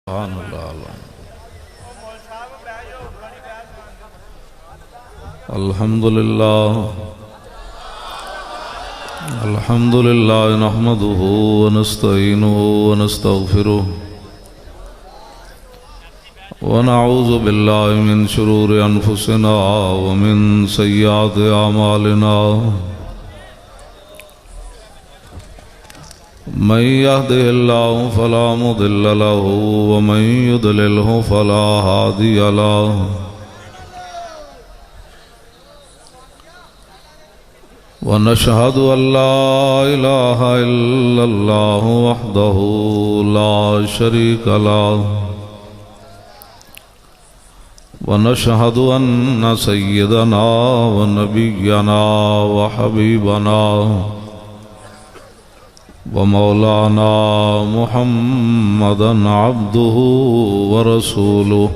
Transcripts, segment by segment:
سبحان اللہ الحمد للہ نحمده ونستعینه ونستغفره ونعوذ باللہ من شرور انفسنا ومن سیئات اعمالنا من يهده الله فلا مضل له ومن يضلله فلا هادي له ونشهد أن لا إله إلا الله وحده لا شريك له ونشهد أن سيدنا ونبينا وحبيبنا ومولانا محمدا عبده ورسوله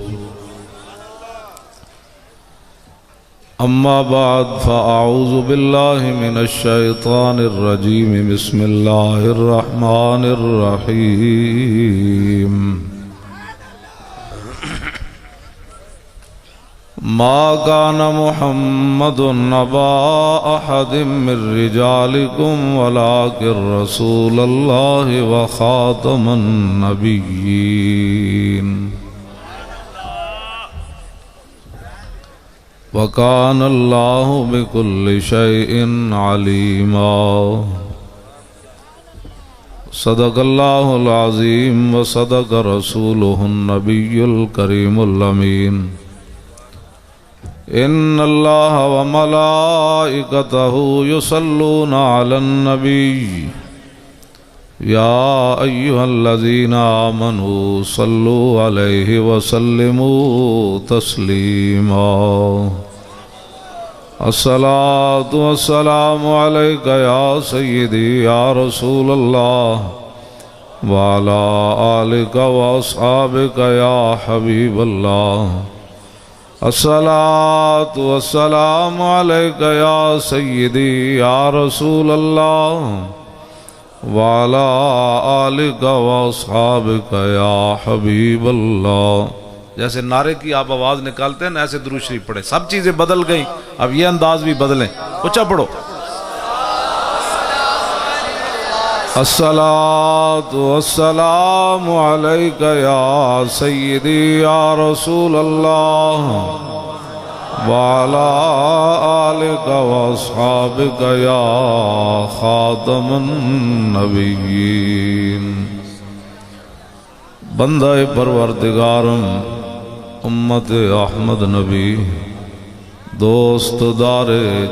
أما بعد فأعوذ بالله من الشيطان الرجيم بسم الله الرحمن الرحيم ما كان محمد أبا أحد من رجالكم ولكن رسول الله وخاتم النبيين وكان الله بكل شيء عليما صدق الله العظيم وصدق رسوله النبي الكريم الأمين إن الله وملائكته يصلون على النبي يا أيها الذين آمنوا صلوا عليه وسلموا تسليما الصلاة والسلام عليك يا سيدي يا رسول الله وعلى آلك وأصحابك يا حبيب الله الصلاة والسلام عليك يا سيدي يا رسول الله وعلى آلك وأصحابك يا حبيب الله. جیسے نعرے کی آپ آواز نکالتے ہیں ایسے درود شریف پڑھیں. سب چیزیں بدل گئیں، اب یہ انداز بھی بدلیں. اچھا پڑھو. الصلاة والسلام عليك يا سيدي يا رسول الله وعلى آلك وأصحابك يا خاتم النبيين. بندہ پروردگارم امت احمد نبی دوست دار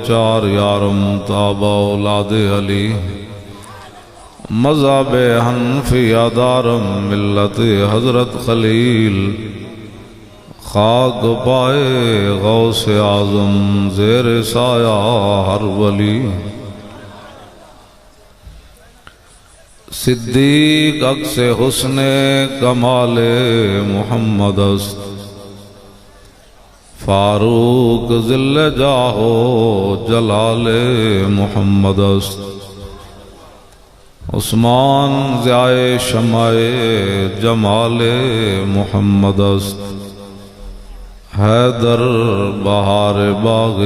چار یارم تابع اولاد علی مذہب حنفیہ دارم ملت حضرت خلیل خاک پائے غوث اعظم زیر سایہ ہر ولی صدیق عکس حسن کمال محمد است فاروق ذل جاہو جلال محمد است عثمان ضیائے شمع جمال محمد است حیدر بہار باغ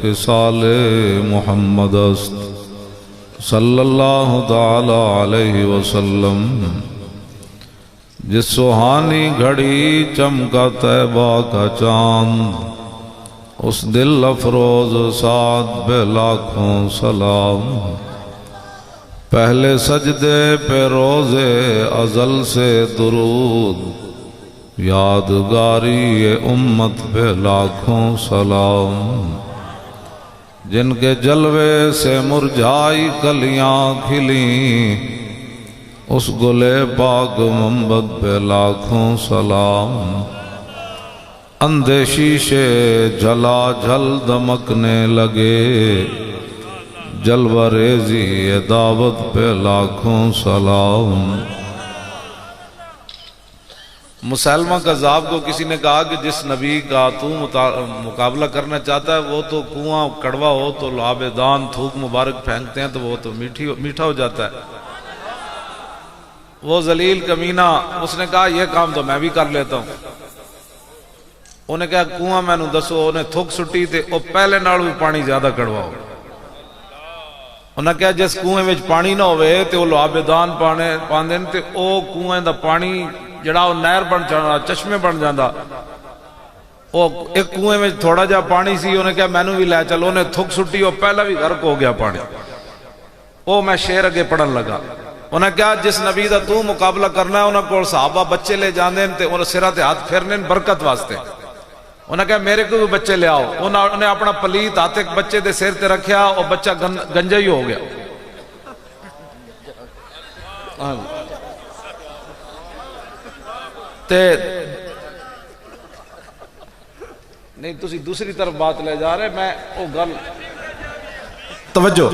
خصال محمد است صلی اللہ تعالی علیہ وسلم. جس سہانی گھڑی چمکا طیبہ کا چاند اس دل افروز سعد پہ لاکھوں سلام. پہلے سجدے پہ روزے ازل سے درود یادگاری امت پہ لاکھوں سلام. جن کے جلوے سے مرجھائی کلیاں کھلیں اس گلے پاک منبت پہ لاکھوں سلام. اندھے شیشے جلا جل دمکنے لگے جلوہ ریزی دعوت پہ لاکھوں سلام. مسلمہ کذاب کو کسی نے کہا کہ جس نبی کا تو مقابلہ کرنا چاہتا ہے وہ تو کنواں کڑوا ہو تو عابدان تھوک مبارک پھینکتے ہیں تو وہ تو میٹھا ہو جاتا ہے. وہ ذلیل کمینہ اس نے کہا یہ کام تو میں بھی کر لیتا ہوں. انہیں کہا کنواں میں نو دسو. انہیں تھک سٹی تے او پہلے نالوں بھی پانی زیادہ کڑواؤ. انہیں کہا جس کنویں وچ پانی نہ ہوئے تے وہ لعابدان پاندے تے او کنویں دا پانی جڑا وہ نہر بن جانا, چشمے بن جانا. وہ ایک کنویں میں تھوڑا جا پانی سی. انہیں کہا مینوں بھی لے چلو. انہیں تھک سٹی وہ پہلا بھی غرق ہو گیا پانی. وہ میں شعر اگے پڑھن لگا. انہیں کہا جس نبی دا تو مقابلہ کرنا ہے انہاں کول صحابہ بچے لے جاندے تے انہاں سرہ تے ہاتھ پھیرنے برکت واسطے. انہیں کہا میرے کو بھی بچے لے آؤ. انہیں اپنا پلیت ہاتھ ایک بچے دے سر تے رکھیا اور بچہ گنجا ہی ہو گیا. تے نہیں تسی دوسری طرف بات لے جا رہے. میں او گل توجہ.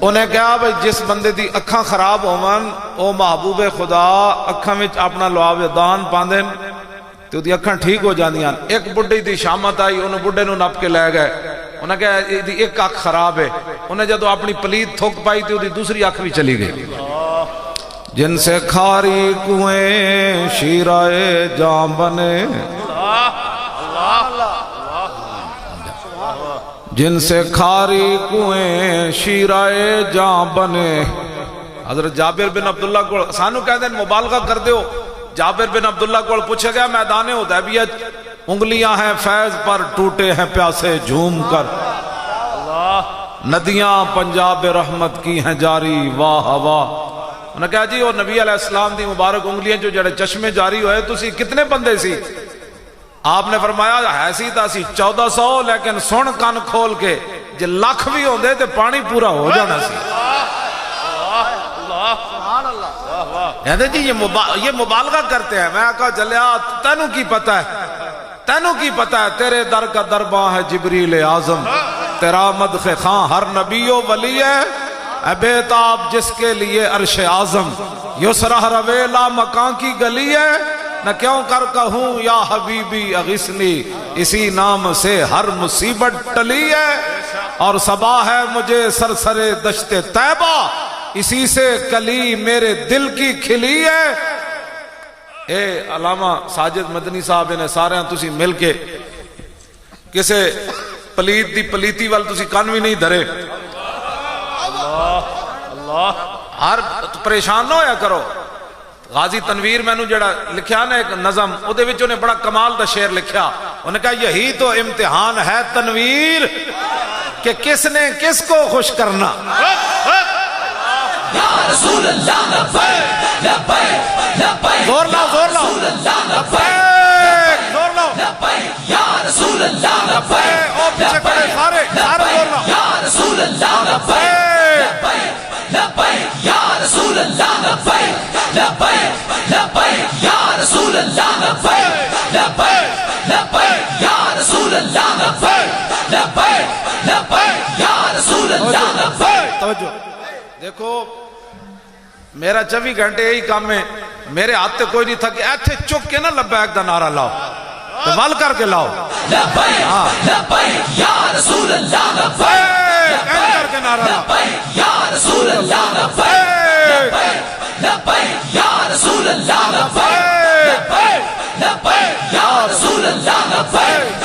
انہیں کہا بھئی جس بندے دی اکھاں خراب ہوون او محبوب خدا اکھاں وچ اپنا لعابدان پاندے تے دی اکھاں ٹھیک ہو جاندیاں. ایک بڈھی دی شامت آئی. انہوں بڈھے نو نپ کے لے گئے. انہیں کہا دی ایک اکھ خراب ہے. انہیں جدو اپنی پلیت تھوک پائی تے دی دوسری اکھ بھی چلی گئی. جن سے کھاری کنویں شیرائے جاں بنے, جن سے کھاری کنویں شیرائے جاں بنے. حضرت جابر بن عبداللہ کو سانو کہہ دیں مبالغہ کر دیو. جابر بن عبداللہ کو پوچھا گیا میدان حدیبیہ انگلیاں ہیں فیض پر ٹوٹے ہیں پیاسے جھوم کر, ندیاں پنجاب رحمت کی ہیں جاری واہ واہ. انہوں نے کہا جی وہ نبی علیہ السلام دی مبارک انگلیاں جو جڑے چشمے جاری ہوئے تسی کتنے بندے سی؟ آپ نے فرمایا ہے سی تا سی 1400 لیکن سن کان کھول کے جے لاکھ بھی ہوندے تے پانی پورا ہو جانا سی. کہتے جی یہ مبالغہ کرتے ہیں. میں کہا جلیا تینوں کی پتہ ہے, تینوں کی پتہ ہے تیرے در کا درباں ہے جبریل اعظم, تیرا مدخ خاں ہر نبی و ولی ہے, اے بیتاب جس کے لیے عرش اعظم, یسرہ رویلا مکان کی گلی ہے, نہ کیوں کر کہوں یا حبیبی اغثنی, اسی نام سے ہر مصیبت ٹلی ہے, اور صبا ہے مجھے سرسر دشت طیبہ, اسی سے کلی میرے دل کی کھلی ہے. اے علامہ ساجد مدنی صاحب نے سارے تسی مل کے کسے پلیت دی پلیتی وال تسی کان بھی نہیں دھرے. ہر پریشان نہ ہویا کرو. غازی تنویر میں نے جڑا لکھیا نا ایک نظم, او دے وچ انہیں بڑا کمال دا شعر لکھیا. انہیں کہا یہی تو امتحان ہے تنویر کہ کس نے کس کو خوش کرنا. یا رسول اللہ لبیک لبیک لبیک, زور لاؤ زور لاؤ, زور لاؤ, یا رسول اللہ لبیک, او پیچھے کھڑے سارے زور لاؤ. یا رسول اللہ لبیک لبیک, یا رسول اللہ لبیک لبیک لبیک, یا رسول اللہ لبیک لبیک لبیک, یا رسول اللہ لبیک لبیک لبیک, یا رسول اللہ لبیک. توجہ دیکھو, میرا 24 گھنٹے یہی کام ہے. میرے ہاتھ تے کوئی نہیں تھا کہ ایتھے چک کے نہ لبیک دا نعرہ لاؤ, ول کر کے لاؤ. لبیک لبیک, یا رسول اللہ لبیک کر کے نعرہ لاؤ. لبیک, یا رسول اللہ لبیک لبیک, یا رسول اللہ لبیک لبیک, یا رسول اللہ لبیک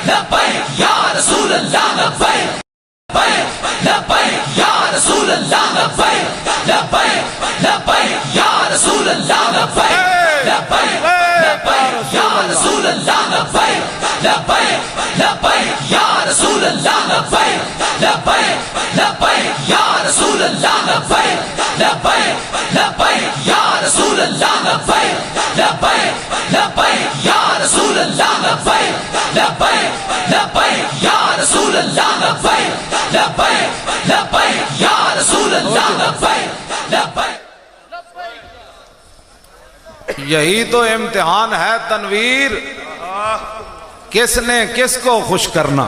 لبیک, یا رسول اللہ لبیک لبیک, یا رسول اللہ لبیک لبیک لبیک, یا رسول اللہ لبیک لبیک, یا رسول اللہ لبیک لبیک لبیک, یا رسول اللہ لبیک لبیک لبیک, یا رسول اللہ لبیک لبیک لبیک, یا رسول اللہ لبیک لبیک لبیک, یا رسول اللہ لبیک لبیک لبیک, یا رسول اللہ لبیک لبیک لبیک, یا رسول اللہ لبیک لبیک. یہی تو امتحان ہے تنویر, کس نے کس کو خوش کرنا.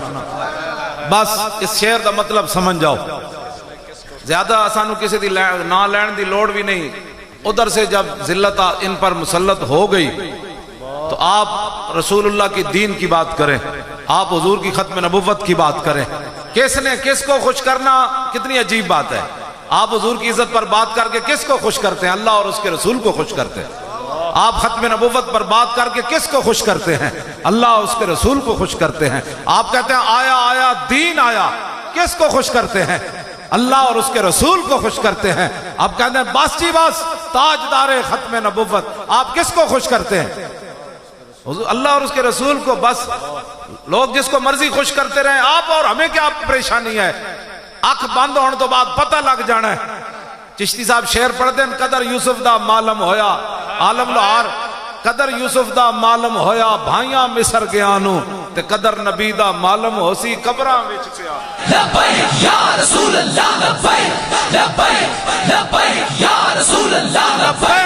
بس اس شعر دا مطلب سمجھ جاؤ. زیادہ آسانو کسی دی نا لین دی لوڑ بھی نہیں. ادھر سے جب ذلت ان پر مسلط ہو گئی تو آپ رسول اللہ کی دین کی بات کریں, آپ حضور کی ختم نبوت کی بات کریں. کس نے کس کو خوش کرنا کتنی عجیب بات ہے. آپ حضور کی عزت پر بات کر کے کس کو خوش کرتے ہیں؟ اللہ اور اس کے رسول کو خوش کرتے ہیں۔ آپ ختم نبوت پر بات کر کے کس کو خوش کرتے ہیں؟ اللہ اور اس کے رسول کو خوش کرتے ہیں۔ آپ کہتے ہیں آیا آیا دین آیا، کس کو خوش کرتے ہیں؟ اللہ اور اس کے رسول کو خوش کرتے ہیں۔ آپ کہتے ہیں بس جی بس، تاجدار ختم نبوت، آپ کس کو خوش کرتے ہیں؟ اللہ اور اس کے رسول کو۔ بس لوگ جس کو مرضی خوش کرتے رہیں، آپ اور ہمیں کیا پریشانی ہے؟ اکھ بند ہونے تو بعد پتہ لگ جانا ہے۔ چشتی صاحب شعر پڑھ دیں، قدر یوسف دا معلوم ہویا عالم لہار، قدر یوسف دا معلوم ہویا بھائیاں مصر گیانو، تے قدر نبی دا معلوم ہو سی قبراں وچ پیا۔ لبیک یا رسول اللہ، لبیک لبیک لبیک یا رسول اللہ، لبیک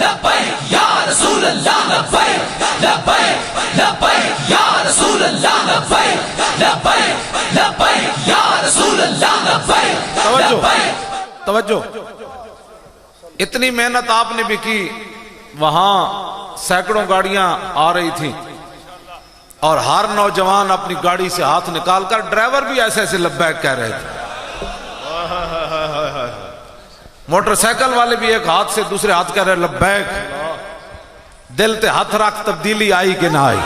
لبیک یا رسول اللہ، لبیک لبیک لبیک یا رسول اللہ، لبیک لبیک لبیک یا رسول اللہ، لبیک لبیک۔ توجہ، اتنی محنت آپ نے بھی کی، وہاں سینکڑوں گاڑیاں آ رہی تھیں اور ہر نوجوان اپنی گاڑی سے ہاتھ نکال کر، ڈرائیور بھی ایسے ایسے لبیک کہہ رہے تھے، موٹر سائیکل والے بھی ایک ہاتھ سے دوسرے ہاتھ کہہ رہے لبیک۔ دل تے ہاتھ رکھ، تبدیلی آئی کہ نہ آئی؟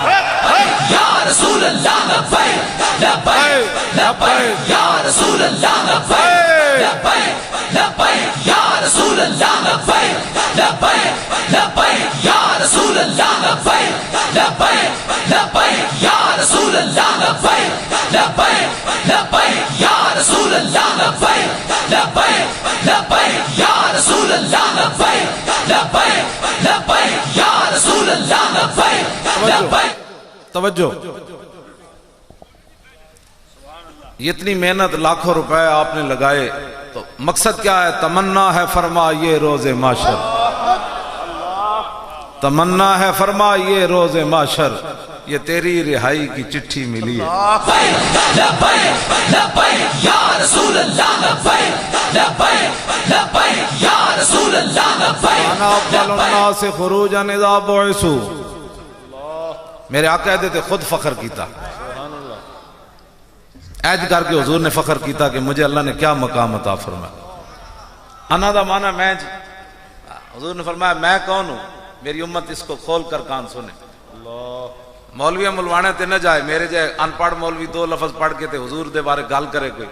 یا رسول اللہ، لبیک لبیک لبیک یا رسول اللہ، لبیک لبیک لبیک یا رسول اللہ، لبیک لبیک لبیک یا رسول اللہ، لبیک لبیک لبیک یا رسول اللہ، لبیک لبیک لبیک یا رسول اللہ، لبیک لبیک لبیک یا رسول اللہ، لبیک لبیک لبیک یا رسول اللہ، لبیک لبیک۔ توجہ، اتنی محنت لاکھوں روپے آپ نے لگائے، تو مقصد کیا ہے؟ تمنا ہے فرما یہ روز معاشر، تمنا ہے فرما یہ روز معاشر، یہ تیری رہائی کی چٹھی ملی ہے۔ لبیک لبیک یا رسول اللہ، لبیک لبیک لبیک یا رسول اللہ، لبیک۔ انا افضل الناس خروجا اذا بعثوا، میرے آقا کہتے تھے خود فخر کیتا، عہد کر کے حضور نے فخر کیتا کہ مجھے اللہ نے کیا مقام عطا فرمایا۔ انا دا معنی میں جی، حضور نے فرمایا میں کون ہوں، میری امت اس کو کھول کر کان سنے۔ مولوی ملوانے تے نہ جائے، میرے جائے ان پڑھ مولوی دو لفظ پڑھ کے تے حضور دے بارے گال کرے کوئی،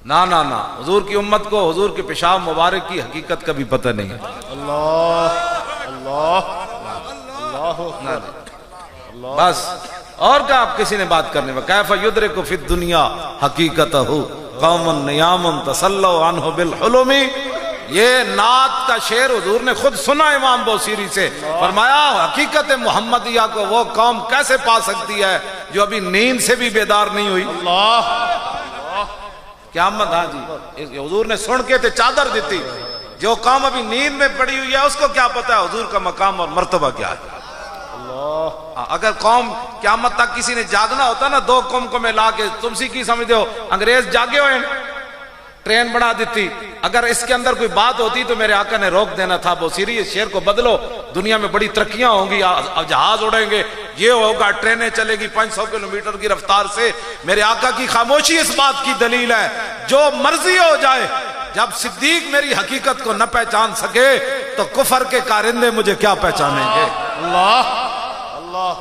نا نا نا، حضور کی امت کو حضور کے پیشاب مبارک کی حقیقت کا بھی پتہ نہیں ہے۔ اللہ اللہ اللہ، بس اور کیا آپ کسی نے بات کرنے میں؟ کیف یدرک فی الدنیا حقیقتہ قوم نیام تسلوا عنہ بالحلم، یہ نعت کا شعر حضور نے خود سنا امام بوصیری سے، فرمایا حقیقت محمدیہ کو وہ قوم کیسے پا سکتی ہے جو ابھی نیند سے بھی بیدار نہیں ہوئی؟ قیامت، ہاں جی، حضور نے سن کے تے چادر دیتی، جو قوم ابھی نیند میں پڑی ہوئی ہے اس کو کیا پتا ہے حضور کا مقام اور مرتبہ کیا ہے۔ اگر قوم قیامت تک کسی نے جاگنا ہوتا نا، دو قوم کو ملا کے، تم سی کی سمجھتے ہو انگریز جاگے ہوئے ٹرین بنا دیتی، اگر اس کے اندر کوئی بات ہوتی تو میرے آقا نے روک دینا تھا، بوصیری اس شعر کو بدلو، دنیا میں بڑی ترقیاں ہوں گی، جہاز اڑیں گے، یہ ہوگا، ٹرینیں چلے گی 500 کلومیٹر کی رفتار سے۔ میرے آقا کی خاموشی اس بات کی دلیل ہے، جو مرضی ہو جائے، جب صدیق میری حقیقت کو نہ پہچان سکے تو کفر کے کارندے مجھے کیا پہچانیں گے؟ اللہ اللہ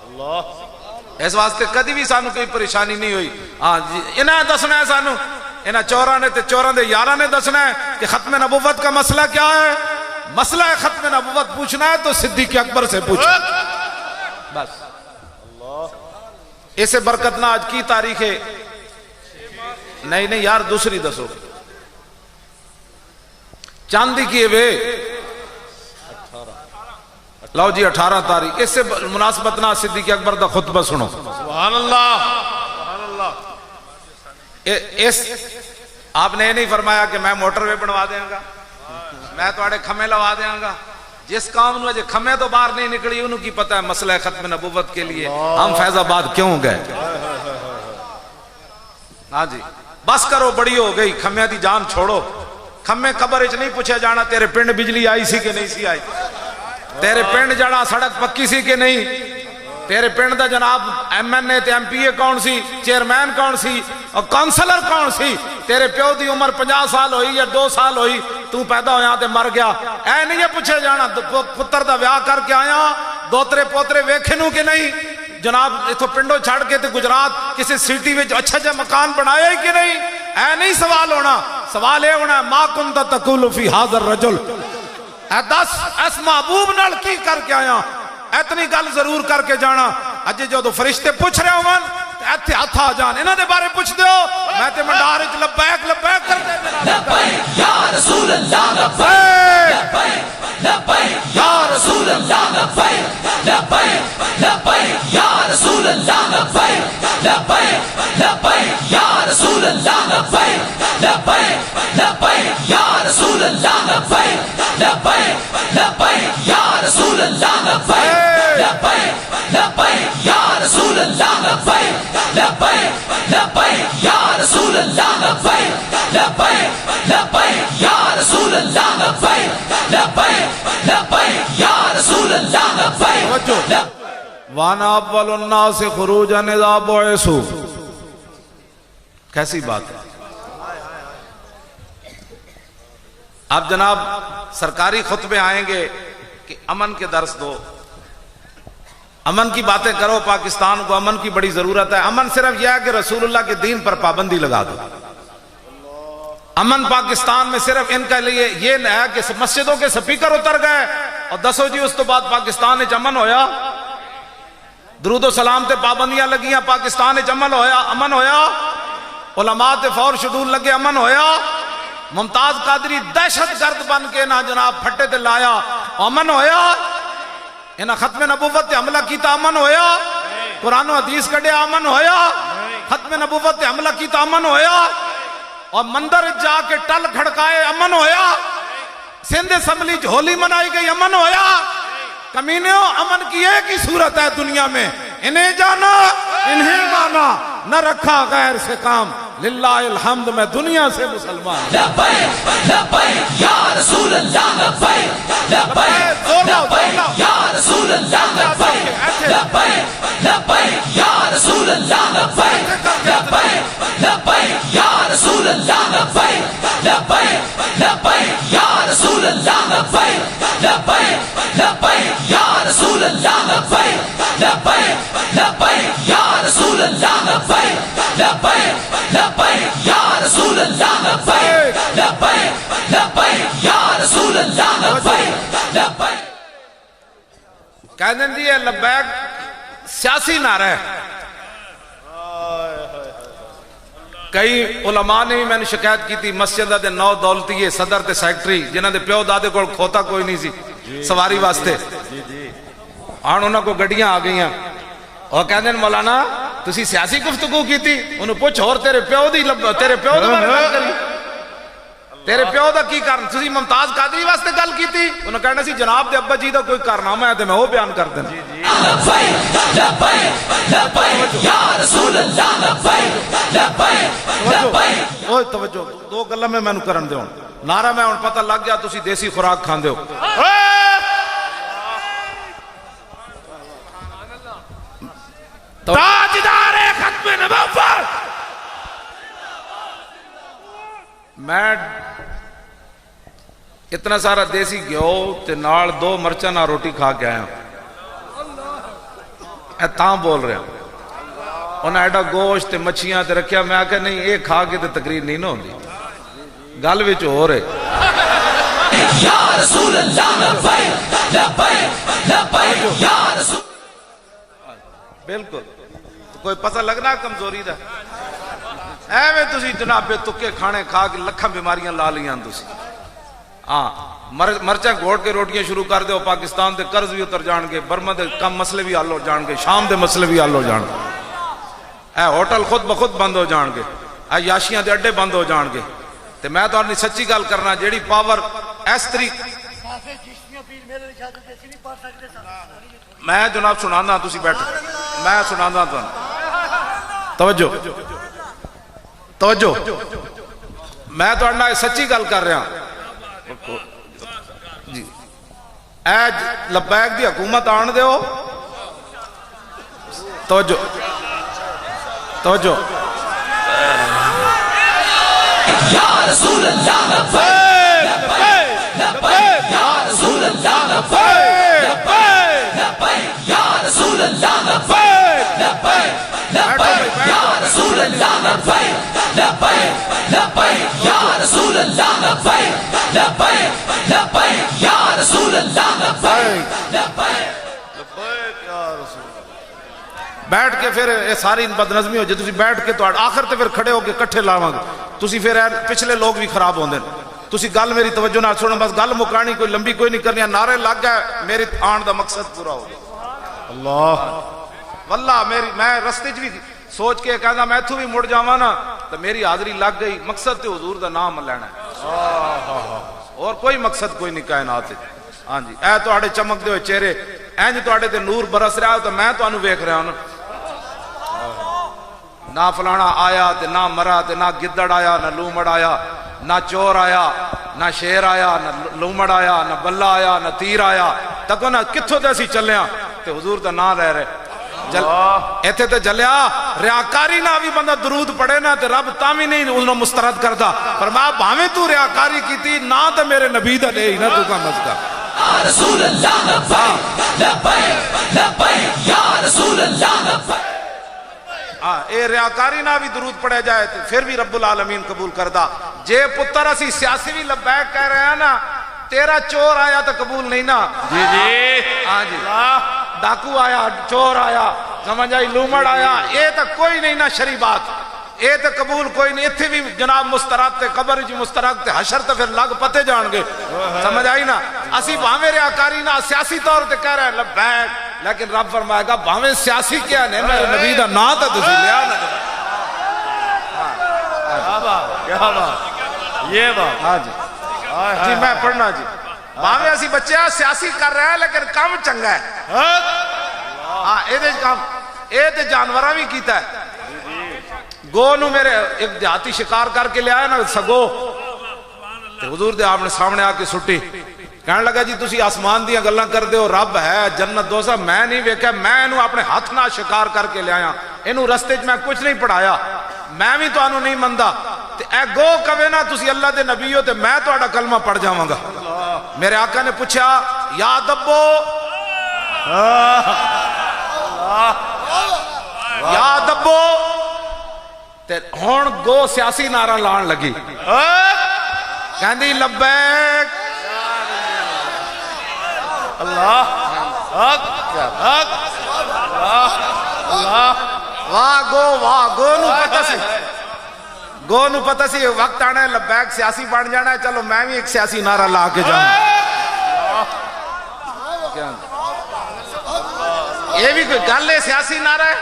اللہ۔ اس واسطے کدی بھی سانو کوئی پریشانی نہیں ہوئی۔ ہاں جی، انہیں دسنا ہے سانو، انہیں چوراں نے تے چوراں دے یاراں نے دسنا ہے کہ ختم نبوت کا مسئلہ کیا ہے۔ مسئلہ ہے ختم نبوت پوچھنا ہے تو صدیق اکبر سے پوچھو، بس۔ اسے برکت نہ آج کی تاریخ ہے، نہیں نہیں یار دوسری دسو، چاندی کی وے لو جی 18 تاریخ، اس سے مناسبت نہ صدیق اکبر دا خطبہ سنو، سبحان اللہ سبحان اللہ۔ اس آپ نے یہ نہیں فرمایا کہ میں موٹر وے بنوا دیں گا، میں تھوڑے کھمے لوا دیں گا۔ جس قوم نے کھمے تو باہر نہیں نکلی انہوں کی پتہ ہے مسئلہ ختم نبوت کے لیے ہم فیض آباد کیوں گئے۔ ہاں جی بس کرو، بڑی ہو گئی، کھمے دی جان چھوڑو۔ کھمے قبر اچ نہیں پوچھے جانا تیرے پنڈ بجلی آئی سی کہ نہیں سی آئی، تیرے پنڈ جڑا سڑک پکی سی کہ نہیں، تیرے پنڈ دا جناب MNA تے MP کون سی، چیئرمین کون سی اور کونسلر کون سی؟ تیرے پیو دی عمر 50 سال ہوئی یا 2 سال ہوئی، تو پیدا ہویا تے مر گیا، اے نہیں پوچھے جانا پتر دا ویاہ کر کے آیا دوترے پوترے ویکھے نو کہ نہیں؟ جناب اتھو پنڈو چھڑ کے تے گجرات کسی سٹی وچ اچھا جا مکان بنایا ہی کہ نہیں؟ اے نہیں سوال ہونا، سوال اے ہونا ما کنت تقول فی ھذا الرجل، اے دس اس محبوب نال کی کر کے آیا؟ اتنی گل ضرور کر کے جانا، اج جو تو فرشتے پوچھ رہے ہون ایتھے ہاتھ آ جان، انہاں دے بارے پوچھ دیو، میں تے منڈار وچ لبیک لبیک کر دے لبیک یا رسول اللہ، لبیک لبیک یا رسول اللہ، لبیک لبیک لبیک یا رسول اللہ، لبیک لبیک لبیک یا رسول اللہ، لبیک لبیک لبیک یا رسول اللہ، لبیک لبیک لبیک یا رسول اللہ، لبیک لبیک لبیک یا رسول اللہ، لبیک لبیک لبیک یا رسول اللہ، لبیک لبیک لبیک یا رسول اللہ، لبیک لبیک لبیک یا رسول اللہ، لبیک وانا اول الناس خروجا اذا بعثوا، کیسی بات ہے؟ اب جناب سرکاری خطبے آئیں گے کہ امن کے درس دو، امن کی باتیں کرو، پاکستان کو امن کی بڑی ضرورت ہے، امن صرف یہ ہے کہ رسول اللہ کے دین پر پابندی لگا دو، امن پاکستان میں صرف ان کے لیے یہ ہے کہ مسجدوں کے سپیکر اتر گئے اور دسو جی اس تو بعد پاکستان وچ امن ہویا؟ درود و سلام تے پابندیاں لگیاں پاکستان وچ امن ہویا؟ امن ہویا؟ علماء تے فور شیڈول لگے امن ہویا؟ ممتاز قادری دہشت گرد بن کے نہ جناب پھٹے تے لایا امن ہویا؟ انہاں ختم نبوت تے حملہ کیتا امن ہویا؟ قرآن و حدیث کڈیا امن ہویا؟ ختم نبوت تے حملہ کیتا امن ہویا؟ اور مندر جا کے ٹل کھڑکائے امن ہویا؟ سندھ اسمبلی ہولی منائی گئی امن ہویا؟ کمینیوں امن کی ایک ہی صورت ہے دنیا میں، انہیں جانا انہیں مانا، نہ رکھا غیر سے کام، للہ الحمد میں دنیا سے مسلمان۔ لبیک لبیک یا رسول اللہ، لبیک لبیک لبیک یا رسول اللہ، لبیک لبیک لبیک یا رسول اللہ، لبیک لبیک لبیک یا رسول اللہ، لبیک لبیک لبیک یا رسول اللہ، لبیک لبیک لبیک یا رسول اللہ، لبیک لبیک لبیک یا رسول اللہ، لبیک لبیک لبیک یا رسول اللہ، لبیک لبیک لبیک یا رسول اللہ، لبیک لبیک۔ کہہ دیں جی یہ لبیک سیاسی نعرہ ہے، کئی علماء نے میں نے شکایت کی تھی مسجد دے 9 دولتیے صدر تے سیکٹری جنہاں دے پیو دادے کو کھوتا کوئی نہیں سی سواری واسطے، آن انہاں کو گڈیاں آ گئیاں اور کہہ دیں مولانا تسی سیاسی گفتگو کی تھی، انہوں پوچھ اور تیرے پیو دا بارے گل کری، تیرے پیو دا کی کارن، تسی ممتاز قادری واسطے گل کی تھی، انہوں کہنا سی جناب دے ابا جی دا کوئی کارنامہ ہے تے میں وہ بیان کر دینا۔ لبیک لبیک لبیک یا رسول اللہ، لبیک لبیک لبیک۔ اوہ توجہ دو گلہ میں نے کرن دے ہوں، نعرہ میں ان پتہ لگ گیا تسی دیسی خوراک کھان دے ہو۔ تاجدار ختم نبوت، میں اتنا سارا دیسی گھیو تے نال 2 مرچاں نہ روٹی کھا کے آیا، اے تاں بول رہے ہیں انہیں ایڈا گوشت تے مچھیاں تے رکھیا، میں آکھا نہیں یہ کھا کے تے تقریر نہیں نہ ہوندی، گل وچ ہو رہے یا رسول اللہ، لبیک لبیک لبیک یا رسول۔ بالکل کوئی پتہ لگنا کمزوری دا ایویں تسی جناب بے تکے کھانے کھا کے لکھاں بیماریاں لا لیاں تسی، ہاں مرچاں گھوڑ کے روٹیاں شروع کر دے، پاکستان دے قرض بھی اتر جان گے، برما دے کم مسئلے بھی حل ہو جان گے، شام دے مسئلے بھی حل ہو جان گے، اے ہوٹل خود بخود بند ہو جان گے، اے یاشیاں دے اڈے بند ہو جان گے، تے میں تو اپنی سچی گل کرنا جیڑی پاور اس طریقے میں جناب سنانا تسی بیٹھو، میں سنانا توجہ توجہ، میں تو اپنا سچی گل کر رہا جی، اے لبیک دی حکومت آن دیو توجہ توجہ یا رسول اللہ لبیک لبیک لبیک یا رسول اللہ لبیک لبیک لبیک یا رسول اللہ لبیک لبیک لبیک یا رسول اللہ لبیک لبیک لبیک یا رسول اللہ لبیک لبیک لبیک یا رسول اللہ لبیک لبیک بیٹھ کے پھر یہ ساری بدنظمی ہو جائے تسی بیٹھ کے تو آخر تے پھر کھڑے ہو کے کٹھے لاواں گے تسی پھر پچھلے لوگ بھی خراب ہوندے تسی گل میری توجہ نہ سنو بس گل مکانی کوئی لمبی کوئی نہیں کرنی نعرے لگ گئے میری آن دا مقصد پورا ہو گیا اللہ واللہ میں رستے بھی سوچ کے کہندا میں ایتھوں بھی مڑ جاواں نا تو میری حاضری لگ گئی مقصد تے حضور دا نام لینا ہے اور کوئی مقصد کوئی نہیں کائنات ہاں جی اے تواڈے چمکدے ہوئے چہرے اینج تواڈے تے نور برس رہا تو میں تانوں ویکھ رہا ہوں نہ فلانا آیا تے نہ مرا تے نہ گدڑ آیا نہ لومڑ آیا نہ چور آیا نہ شیر آیا نہ لومڑ آیا نہ بلہ آیا نہ تیر آیا تکو نہ کتھوں تے اسی چلیا تے حضور دا نام رہ رہے ایتھے تے جلیا ریاکاری نہ بھی بندہ درود پڑھے نا تے رب تامی نہیں انہوں مسترد کردا فرمایا بھاویں تو ریاکاری کیتی نہ تے میرے نبی دا لے ہی نہ تو کا مزدہ یا رسول اللہ لبیک لبیک لبیک یا رسول اللہ لبیک اے ریاکاری نہ بھی درود پڑھے جائے تو پھر بھی رب العالمین قبول کردہ جے پتر اسی سیاسی بھی لبیک کہہ رہے ہیں نا تیرا چور آیا تو قبول نہیں نا جی جی ہاں جی ڈاکو آیا چور آیا سمجھ آئی لومڑ آیا یہ تو کوئی نہیں نا شری بات یہ تو قبول کوئی نہیں اتھے بھی جناب مسترد تے قبر جی مسترد تے حشر تے پھر لگ پتے جان گے سمجھ آئی نا اسی بھاویں ریاکاری نہ سیاسی طور تے کہہ رہے ہیں لبیک لیکن رب فرمائے گا بھاویں سیاسی کیا نہیں میرے نبی دا نا تا تسی لیا نا کیا بات یہ بات ہاں جی جی میں پڑھنا جی بھاویں اسی بچے سیاسی کر رہے ہیں لیکن کام چنگا ہے ہاں اے دے کام اے تے جانوراں بھی کیتا ہے گو نو میرے ایک دیہاتی شکار کر کے لے آیا نا سگو حضور دے آپ نے سامنے آ کے سٹی کہنے لگا جی تسی آسمان دیاں گلاں کر دے ہو رب ہے جنت دوسا میں نہیں ویکھیا میں انہوں اپنے ہاتھ نہ شکار کر کے لے آیا انہوں رستے میں کچھ نہیں پڑھایا میں بھی تو انہوں نہیں مندہ اے گو کبے نا تسی اللہ دے نبی ہو تے میں تو اڑا کلمہ پڑھ جاواں گا میرے آقا نے پوچھا یا دبو یا دبو ہون گو سیاسی نعرہ لان لگی کہندی لبیک اللہ حق حق اللہ واہ گو نو پتہ سی گو نو پتہ سی وقت آنا ہے لبیک سیاسی بن جانا ہے چلو میں بھی ایک سیاسی نعرہ لا کے جاؤں یہ بھی کوئی گل ہے سیاسی نعرہ ہے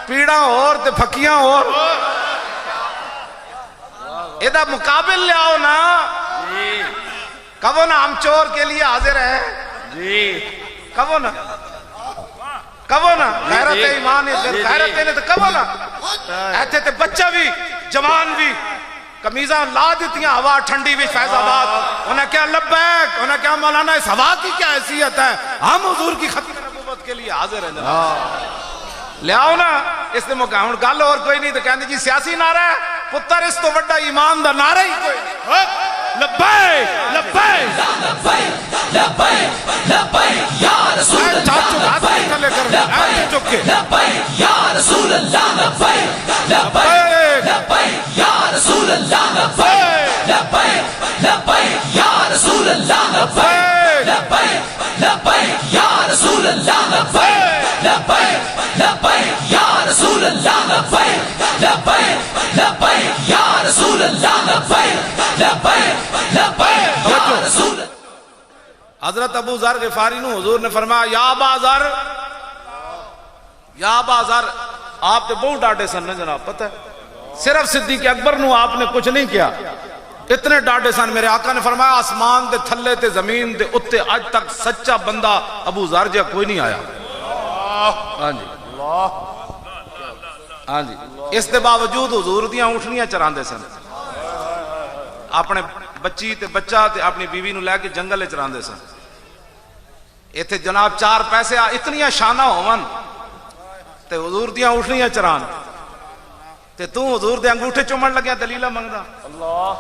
پیڑاں اور تے پھکیاں اور ادھا مقابل لے آؤ نا کبو نا ہم چور کے لیے حاضر ہیں جی کبو نا غیرت ایمان غیرت نے تو کبو نا ایتھے تے بچہ بھی جوان بھی کمیزاں لا دیتیاں ہوا ٹھنڈی بھی فیض آباد انہیں کیا لبیک انہیں کیا مولانا اس ہوا کی کیا حیثیت ہے ہم حضور کی ختم نبوت کے لیے حاضر ہیں لے آؤ نا اس نے موقع ہوں گل اور کوئی نہیں تو کہنے جی سیاسی نعرہ ہے پتر اس تو بڑا ایمان دا نعرہ ہی کوئی نہیں لبیک لبیک لبیک لبیک یا رسول اللہ لبیک لبیک یا رسول اللہ لبیک لبیک لبیک یا رسول اللہ لبیک لبیک لبیک یا رسول اللہ لبیک لبیک لبیک یا رسول اللہ لبیک لبیک لبیک یا رسول اللہ لبیک لبیک لبیک یا رسول اللہ لبیک لبیک لبیک یا رسول حضرت ابو ذر غفاری نو حضور نے فرمایا یا ابا ذر آپ تے بہت ڈاٹے سن جناب پتہ ہے صرف صدیق اکبر نو آپ نے کچھ نہیں کیا اتنے ڈاٹے سن میرے آقا نے فرمایا آسمان تے تھلے تے زمین تے اتے آج تک سچا بندہ ابو ذر جا کوئی نہیں آیا ہاں جی ہاں جی اس دے باوجود حضور دیاں اونٹنیاں چراندے سن اپنے بچی تے بچہ تے اپنی بیوی نو لے کے جنگل چراندے سن ایتھے جناب 4 پیسے اتنیاں شانہ ہون تے حضور دیاں اٹھنیاں چران تے تو حضور دے انگوٹھے چومن لگیا دلیلہ منگدا اللہ.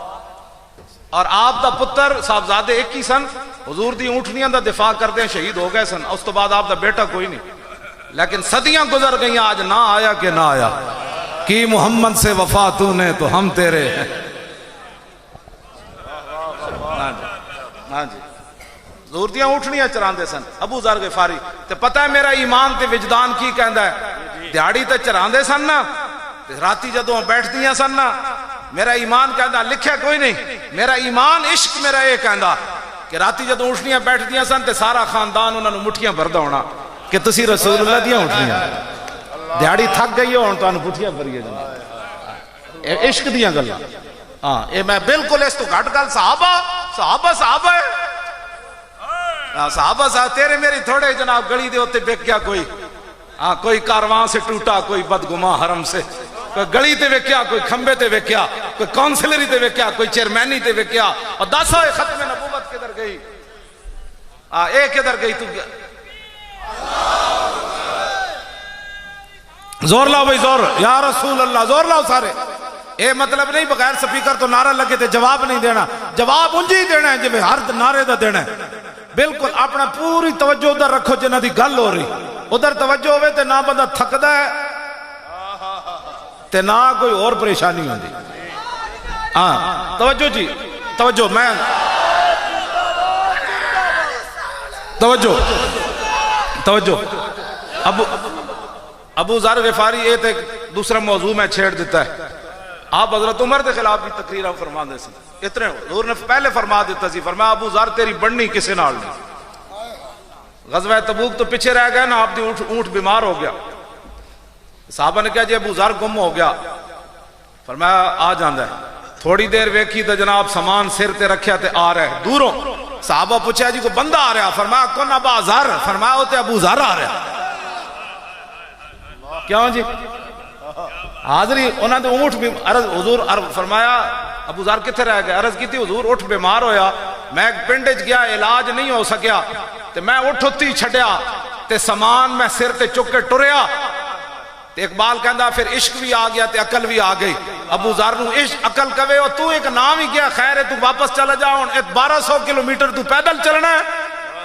اور آپ دا پتر صاحبزادے ایک ہی سن, حضور دی اونٹنیاں دا دفاع کردے ہیں شہید ہو گئے سن. اس تو بعد آپ دا بیٹا کوئی نہیں, لیکن صدیاں گزر گئیں, آج نہ آیا کہ نہ آیا. کی محمد سے وفا تو نے تو ہم تیرے ہیں. ہاں جی حضور دیاں اونٹنیاں چراندے سن ابو ذر غفاری. تے پتہ ہے میرا ایمان تے وجدان کی کہندا ہے, دیہاڑی تے چراندے سن نا, راتی جدوں بیٹھدیاں سن نا, میرا ایمان کہندا لکھیا کوئی نہیں, میرا ایمان عشق میرا یہ کہندا کہ راتی جدوں اٹھنیاں بیٹھدیاں سن تے سارا خاندان انہاں نوں مٹھیاں بھردا ہونا کہ تسی رسول اللہ دیاں اٹھنیاں, دیہاڑی تھک گئی ہو ہن تانوں پٹھیاں بھریے جاندے. اے عشق دیاں گلاں. ہاں اے میں بالکل اس تو گھٹ گل صحابہ ہے. صحابہ تیرے میری تھوڑے جناب گلی دے ہوتے بک گیا کوئی, کوئی کارواں سے ٹوٹا, کوئی بدگماں حرم سے, کوئی گلی تے ویکیا, کوئی کھمبے تے ویکیا, کوئی کونسلری تے ویکیا, کوئی چیئرمینی تے ویکیا. اور دسو ختم نبوت کدھر گئی, اے کدھر گئی؟ تو زور لاؤ بھائی زور, یا رسول اللہ زور لاؤ سارے. اے مطلب نہیں بغیر سپیکر تو نعرہ لگے تے جواب نہیں دینا, جواب انجی دینا ہے جی ہر نعرے دا دینا ہے. بالکل اپنا پوری توجہ ادھر رکھو جنہ دی گل ہو رہی, ادھر توجہ ہوئے تے نہ بندہ تھکدا ہے تے نہ کوئی اور پریشانی ہوندی. ہاں توجہ جی توجہ, میں توجہ. ابو ذر غفاری یہ تے دوسرا موضوع میں چھیڑ دیتا ہے. آپ حضرت عمر کے خلاف بھی تقریر فرما دے سی, اتنے حضور نے پہلے فرما دیتا سی, فرمایا ابو ذر تیری بڑھنی کسے نال نہیں. غزوہ تبوک تو پیچھے رہ گئے نا, آپ دی اونٹ بیمار ہو گیا. صحابہ نے کہا جی ابو ذر گم ہو گیا, فرمایا آ جاندہ ہے. تھوڑی دیر ویکھی تو جناب سامان سر تے رکھیا تے آ رہے دوروں. صحابہ پوچھا جی کو بندہ آ رہا, فرمایا کون ابا ذر, فرمایا ہوتے ابو ذر آ رہا. کیوں جی حاضری انہوں نے اونٹ بھی عرض حضور فرمایا ابو ذر کتے رہ گئے, عرض کی تھی حضور اٹھ بیمار ہویا, میں ایک پنڈج گیا علاج نہیں ہو سکیا تے میں اٹھ ہوتی چھڑیا تے سامان میں سر تے چک کے ٹریا. تے اقبال کہندا پھر عشق بھی آ گیا تے عقل بھی آ گئی. ابو ذر نو عشق عقل کہے اور تو ایک نام ہی گیا, خیر ہے تو واپس چلا جا, 1200 کلومیٹر تو پیدل چلنا ہے,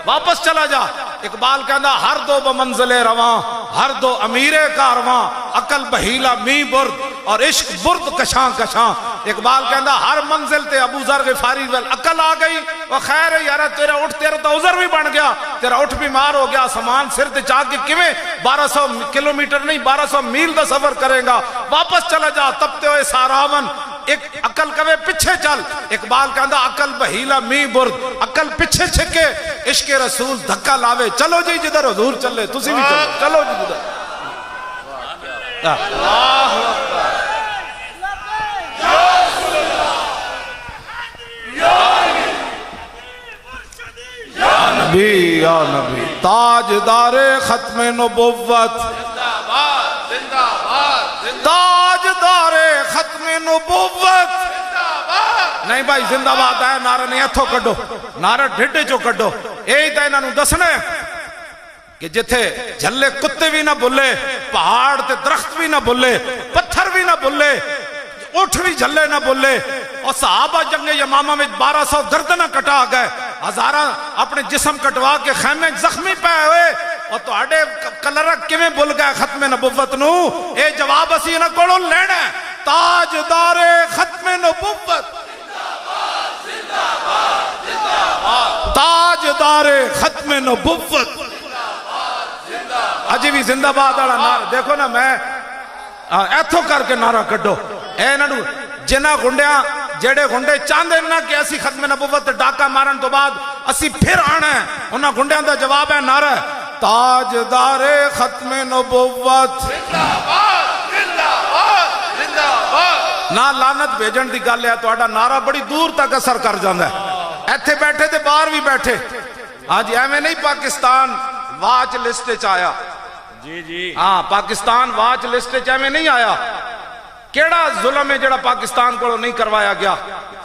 واپس چلا جا. اقبال کہندا ہر دو بمنزل رواں, ہر دو امیر کارواں, عقل بہیلا می برد اور عشق برد کشاں کشاں. اقبال کہندا ہر منزل تے ابو ذر غفاری ویل عقل آ گئی, وہ خیر ہے یارا تیرا اٹھ تیرا تو عذر بھی بن گیا, تیرا اٹھ بیمار ہو گیا, سامان سر تے چاہ کے کیویں 1200 کلومیٹر نہیں 1200 میل دا سفر کرے گا, واپس چلا جا تپتے ہوئے ساراون. ایک عقل کہے پیچھے چل, اقبال کہندا عقل بہیلا می برد, عقل پیچھے چھکے, عشق رسول دھکا لاوے. چلو جی جدھر حضور چلے تسی بھی چلو, چلو جی جدھر. یا نبی تاجدار ختم نبوت, تاجدار ختم نبوت. نہیں بھائی زندہ باد ہے, نعرہ نہیں اتھو کڈو, نعرہ ڈھڈے چو کڈو. یہی تو انہوں دسنا ہے کہ جتھے جھلے کتے بھی نہ بھولے, پہاڑ تے درخت بھی نہ بھولے, پتھر بھی نہ بھولے, اٹھ بھی جھلے نہ بھولے. اور صحابہ جنگ یمامہ میں 1200 گردنہ کٹا گئے, ہزارہ اپنے جسم کٹوا کے خیمے زخمی پہ ہوئے, اور تو آڑے کلرک کیویں بھول گئے ختم نبوت نو. اے جواب اسی انہاں کولوں لینا ہے, تاجدار ختم نبوت, تاجدار ختم نبوت. اجی بھی زندہ باد والا نعرہ دیکھو نا, میں ایتھو کر کے نعرہ کڈو. اے ننو جنہ گنڈیاں جڑے گنڈے چاندے نہ کہ اسی ختم نبوت ڈاکہ مارن تو بعد اسی پھر آنا ہے, انہاں گنڈیاں دا جواب ہے نعرہ تاجدار ختم نبوت. نہ لعنت بھیجن دی گل ہے, تہاڈا نعرہ بڑی دور تک اثر کر جاندا ہے. ایتھے بیٹھے تے باہر بھی بیٹھے. آج ایویں نہیں پاکستان واچ لسٹ وچ آیا, جی جی ہاں پاکستان واچ لسٹ وچ ایویں نہیں آیا. کیڑا ظلم ہے جڑا پاکستان کو نہیں کروایا گیا,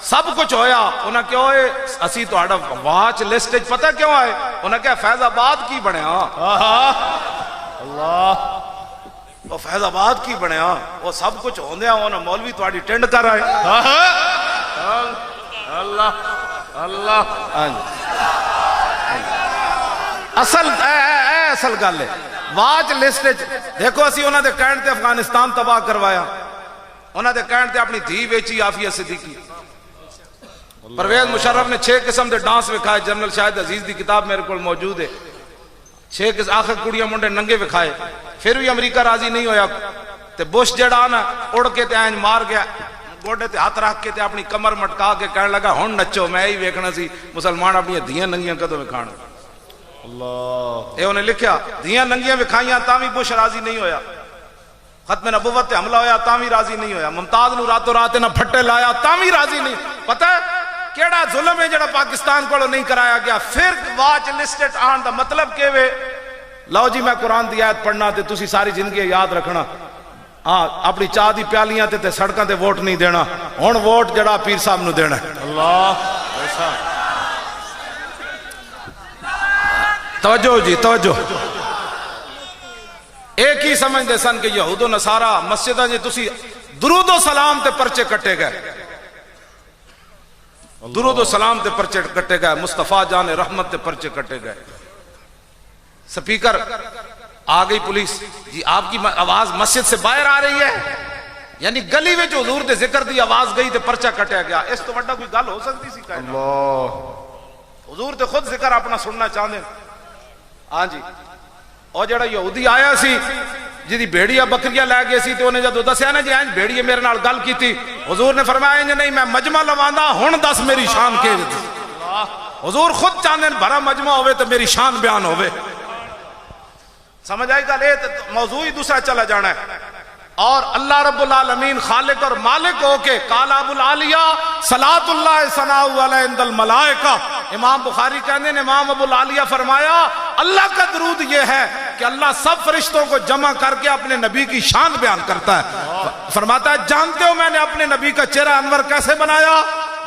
سب کچھ ہویا. انہاں کیوں ہوئے اسی تہاڈا واچ لسٹ وچ پتہ کیوں آئے, انہاں کہا فیض آباد کی بنیا. اللہ وہ فیض آباد کی بنیا وہ سب کچھ ہوندیا انہاں مولوی تہاڈی ٹینڈ کر آئے اللہ اللہ اصل گل ہے واچ لسٹ دیکھو اسی انہاں دے کہن تے افغانستان تباہ کروایا انہاں دے کہن تے اپنی دھی ویچی عافیہ صدیقی پرویز مشرف نے 6 قسم دے ڈانس وکھائے جنرل شاہد عزیز دی کتاب میرے کو موجود ہے 6 آخر کڑیاں منڈے ننگے وکھائے پھر بھی امریکہ راضی نہیں ہویا تے بش جڑا نا اڑ کے تے اینج مار گیا گوڑے تے ہاتھ رکھ کے تے اپنی کمر مٹکا کے کہنے لگا ہن نچو میں ہی ویکھنا سی مسلمان اپنی دھیاں ننگیاں کدوں وکھان اللہ اے انہیں لکھیا دھیاں ننگیاں وکھائیاں تاں بھی بش راضی نہیں ہویا ختم نبوت تے حملہ ہویا تاں بھی راضی نہیں ہویا ممتاز نو راتوں رات نہ پھٹے لایا تاں بھی راضی نہیں پتہ ہے کیڑا ظلم ہے جڑا پاکستان کو نہیں کرایا گیا پھر واچ لسٹڈ آن دا مطلب کہ وے لو جی میں قرآن دی آیت پڑھنا تے تسی ساری زندگی یاد رکھنا ہاں اپنی چاہ دی پیالیاں تے سڑکاں تے ووٹ نہیں دینا ہن ووٹ جڑا پیر صاحب نو دینا ہے اللہ ایسا توجہ جی توجہ ایک ہی سمجھتے سن کہ یہود و نصارہ مسجداں جی تسی درود و سلام تے پرچے کٹے گئے درود و سلام تے پرچے کٹے گئے مصطفیٰ جان رحمت تے پرچے کٹے گئے سپیکر آ گئی پولیس جی آپ کی آواز مسجد سے باہر آ رہی ہے یعنی گلی میں جو حضور دے ذکر دی آواز گئی تے پرچہ کٹیا گیا اس تو بڑا کوئی گل ہو سکتی سی کہنا اللہ حضور تے خود ذکر اپنا سننا چاہتے ہاں جی اور جڑا یہودی آیا سی جی بھیڑیاں بکریاں لے گئے سی تے انہیں جدو دسیا نا جی اینج بھیڑیے میرے نال گل کی تھی حضور نے فرمایا انج نہیں میں مجمع لواندا ہن دس میری شان کے حضور خود چاہتے ہیں بھرا مجمع ہوئے تو میری شان بیان ہوئے سمجھ آئی گل یہ موضوع ہی دوسرا چلا جانا ہے اور اللہ رب العالمین خالق اور مالک ہو کے قال ابو العالیہ صلاۃ اللہ ثناء علیہ عند الملائکہ امام بخاری کہنے ہیں امام ابو العالیہ فرمایا اللہ کا درود یہ ہے کہ اللہ سب فرشتوں کو جمع کر کے اپنے نبی کی شان بیان کرتا ہے فرماتا ہے جانتے ہو میں نے اپنے نبی کا چہرہ انور کیسے بنایا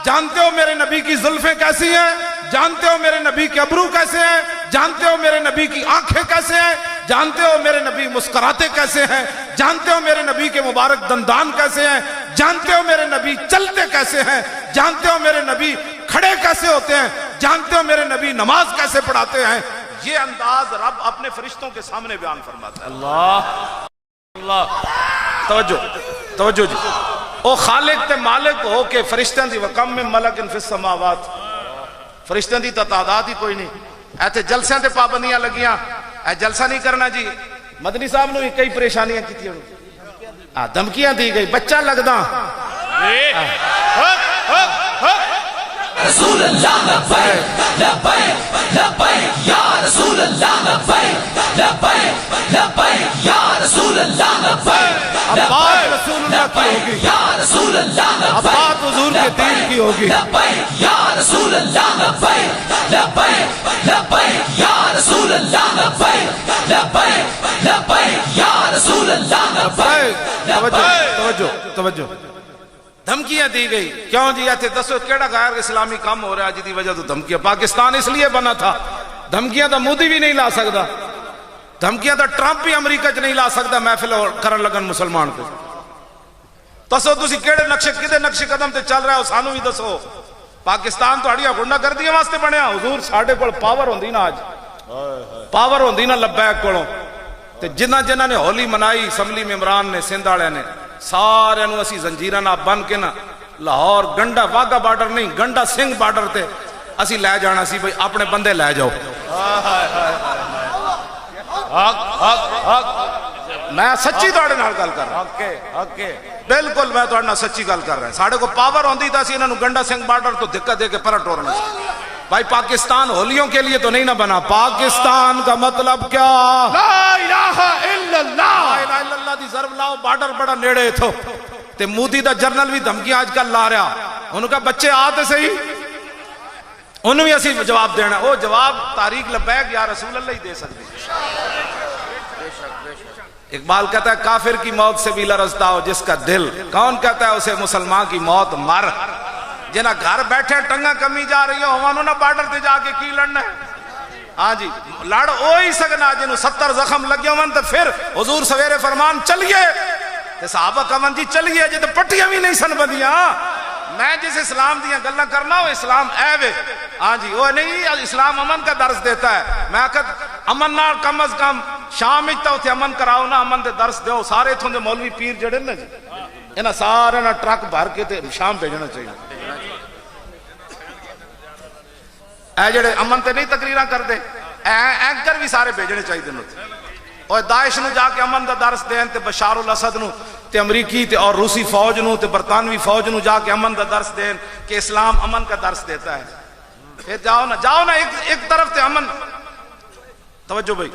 جانتے ہو میرے نبی کی زلفیں کیسی ہیں جانتے ہو میرے نبی کے ابرو کیسے ہیں جانتے ہو میرے نبی کی آنکھیں کیسے ہیں جانتے ہو میرے نبی مسکراتے کیسے ہیں جانتے ہو میرے نبی کے مبارک دندان کیسے ہیں جانتے ہو میرے نبی چلتے کیسے ہیں جانتے ہو میرے نبی کھڑے کیسے ہوتے ہیں جانتے ہو میرے نبی نماز کیسے پڑھاتے ہیں یہ انداز رب اپنے فرشتوں کے سامنے بیان فرماتا ہے اللہ اللہ توجہ جی او خالق تے مالک ہو کے فرشتوں دی وکم میں ملک فی السماوات فرشتوں دی تعداد ہی کوئی نہیں ایتھے جلسیاں تے پابندیاں لگیاں اے جلسہ نہیں کرنا جی مدنی صاحب نے کئی پریشانیاں کیتیاں دھمکیاں دی گئی بچہ لگدا رسول اللہ لبیک لبیک لبیک یا رسول اللہ لبیک لبیک لبیک یا رسول اللہ لبیک بات رسول اللہ کی ہوگی یا رسول اللہ لبیک بات حضور کے دین کی ہوگی لبیک یا رسول اللہ لبیک لبیک لبیک یا رسول اللہ لبیک لبیک لبیک یا رسول اللہ لبیک توجہ دھمکیاں دی گئی کیوں جی ایتھے دسو کیڑا غیر اسلامی کام ہو رہا ہے جدی وجہ تو دھمکیاں پاکستان اس لیے بنا تھا دھمکیاں تو مودی بھی نہیں لا سکتا دھمکیاں تو ٹرمپ بھی امریکہ چ نہیں لا سکتا محفل کرن لگن مسلمان کو دسو تسی کیڑے نقشے کدے نقشے قدم تے چل رہا ہے سانو بھی دسو پاکستان تہاڑیاں گنڈا گردیاں واسطے بنیا حضور ساڈے کول پاور ہوندی نا اج پاور ہوندی نا لبیک کولوں تے جنہ نے ہولی منائی اسمبلی ممبران نے سندھ والے نے سارے نو اسی زنجیراں نال بن کے نا لاہور گنڈا واگا بارڈر نہیں گنڈا سنگھ بارڈر تے اسی لے جانا سی بھئی اپنے بندے لے جاؤ میں سچی تہاڈے نال گل کر رہا بالکل میں تہاڈے نال سچی گل کر رہا ساڈے کو پاور ہوندی تے اسی انہاں نو گنڈا سنگھ بارڈر تو دھکا دے کے پرا ٹورنا سی بھائی پاکستان ہولیوں کے لیے تو نہیں نہ بنا پاکستان کا مطلب کیا لا الہ الا اللہ لا الہ الا اللہ دی ضرب لاؤ بارڈر بڑا نیڑے تھو تے مودی دا جرنل بھی دھمکی آج کل لا رہا انہوں کا بچے آتے صحیح انہوں بھی اسی جواب دینا وہ جواب تاریخ لبیک یا رسول اللہ ہی دے سکتے اقبال کہتا ہے کافر کی موت سے بھی لرزتا ہو جس کا دل کون کہتا ہے اسے مسلمان کی موت مر جنہ گھر بیٹھے ٹنگا کمی جا رہی ہو ہمانوں نہ بارڈر تے جا کے کی لڑنا ہے ہاں جی لڑ وہی سکنا جنہوں 70 زخم لگے ہون تو پھر حضور سویرے فرمان چلیے تے صحابہ کہون جی چلیے جی تو پٹیاں بھی نہیں سن بدیاں میں جس اسلام دیاں گلاں کرنا وہ اسلام اے ہاں جی وہ نہیں اسلام امن کا درس دیتا ہے میں آخر امن نال کم از کم شام اچتا ہوتے امن کراؤ نا امن دے درس دیو سارے تھوں دے مولوی پیر جڑے نا جی انہاں سارے نا ٹرک بھر کے تے شام بھیجنا چاہیے اے جڑے امن تے نہیں تقریراں کر دے اینکر بھی سارے بھیجنے چاہیے دن اور داعش نو جا کے امن دا درس دین تے بشار الاسد نو تے امریکی تے اور روسی فوج نو تے برطانوی فوج نو جا کے امن دا درس دین کہ اسلام امن کا درس دیتا ہے پھر جاؤ نا ایک طرف تے امن توجہ بھائی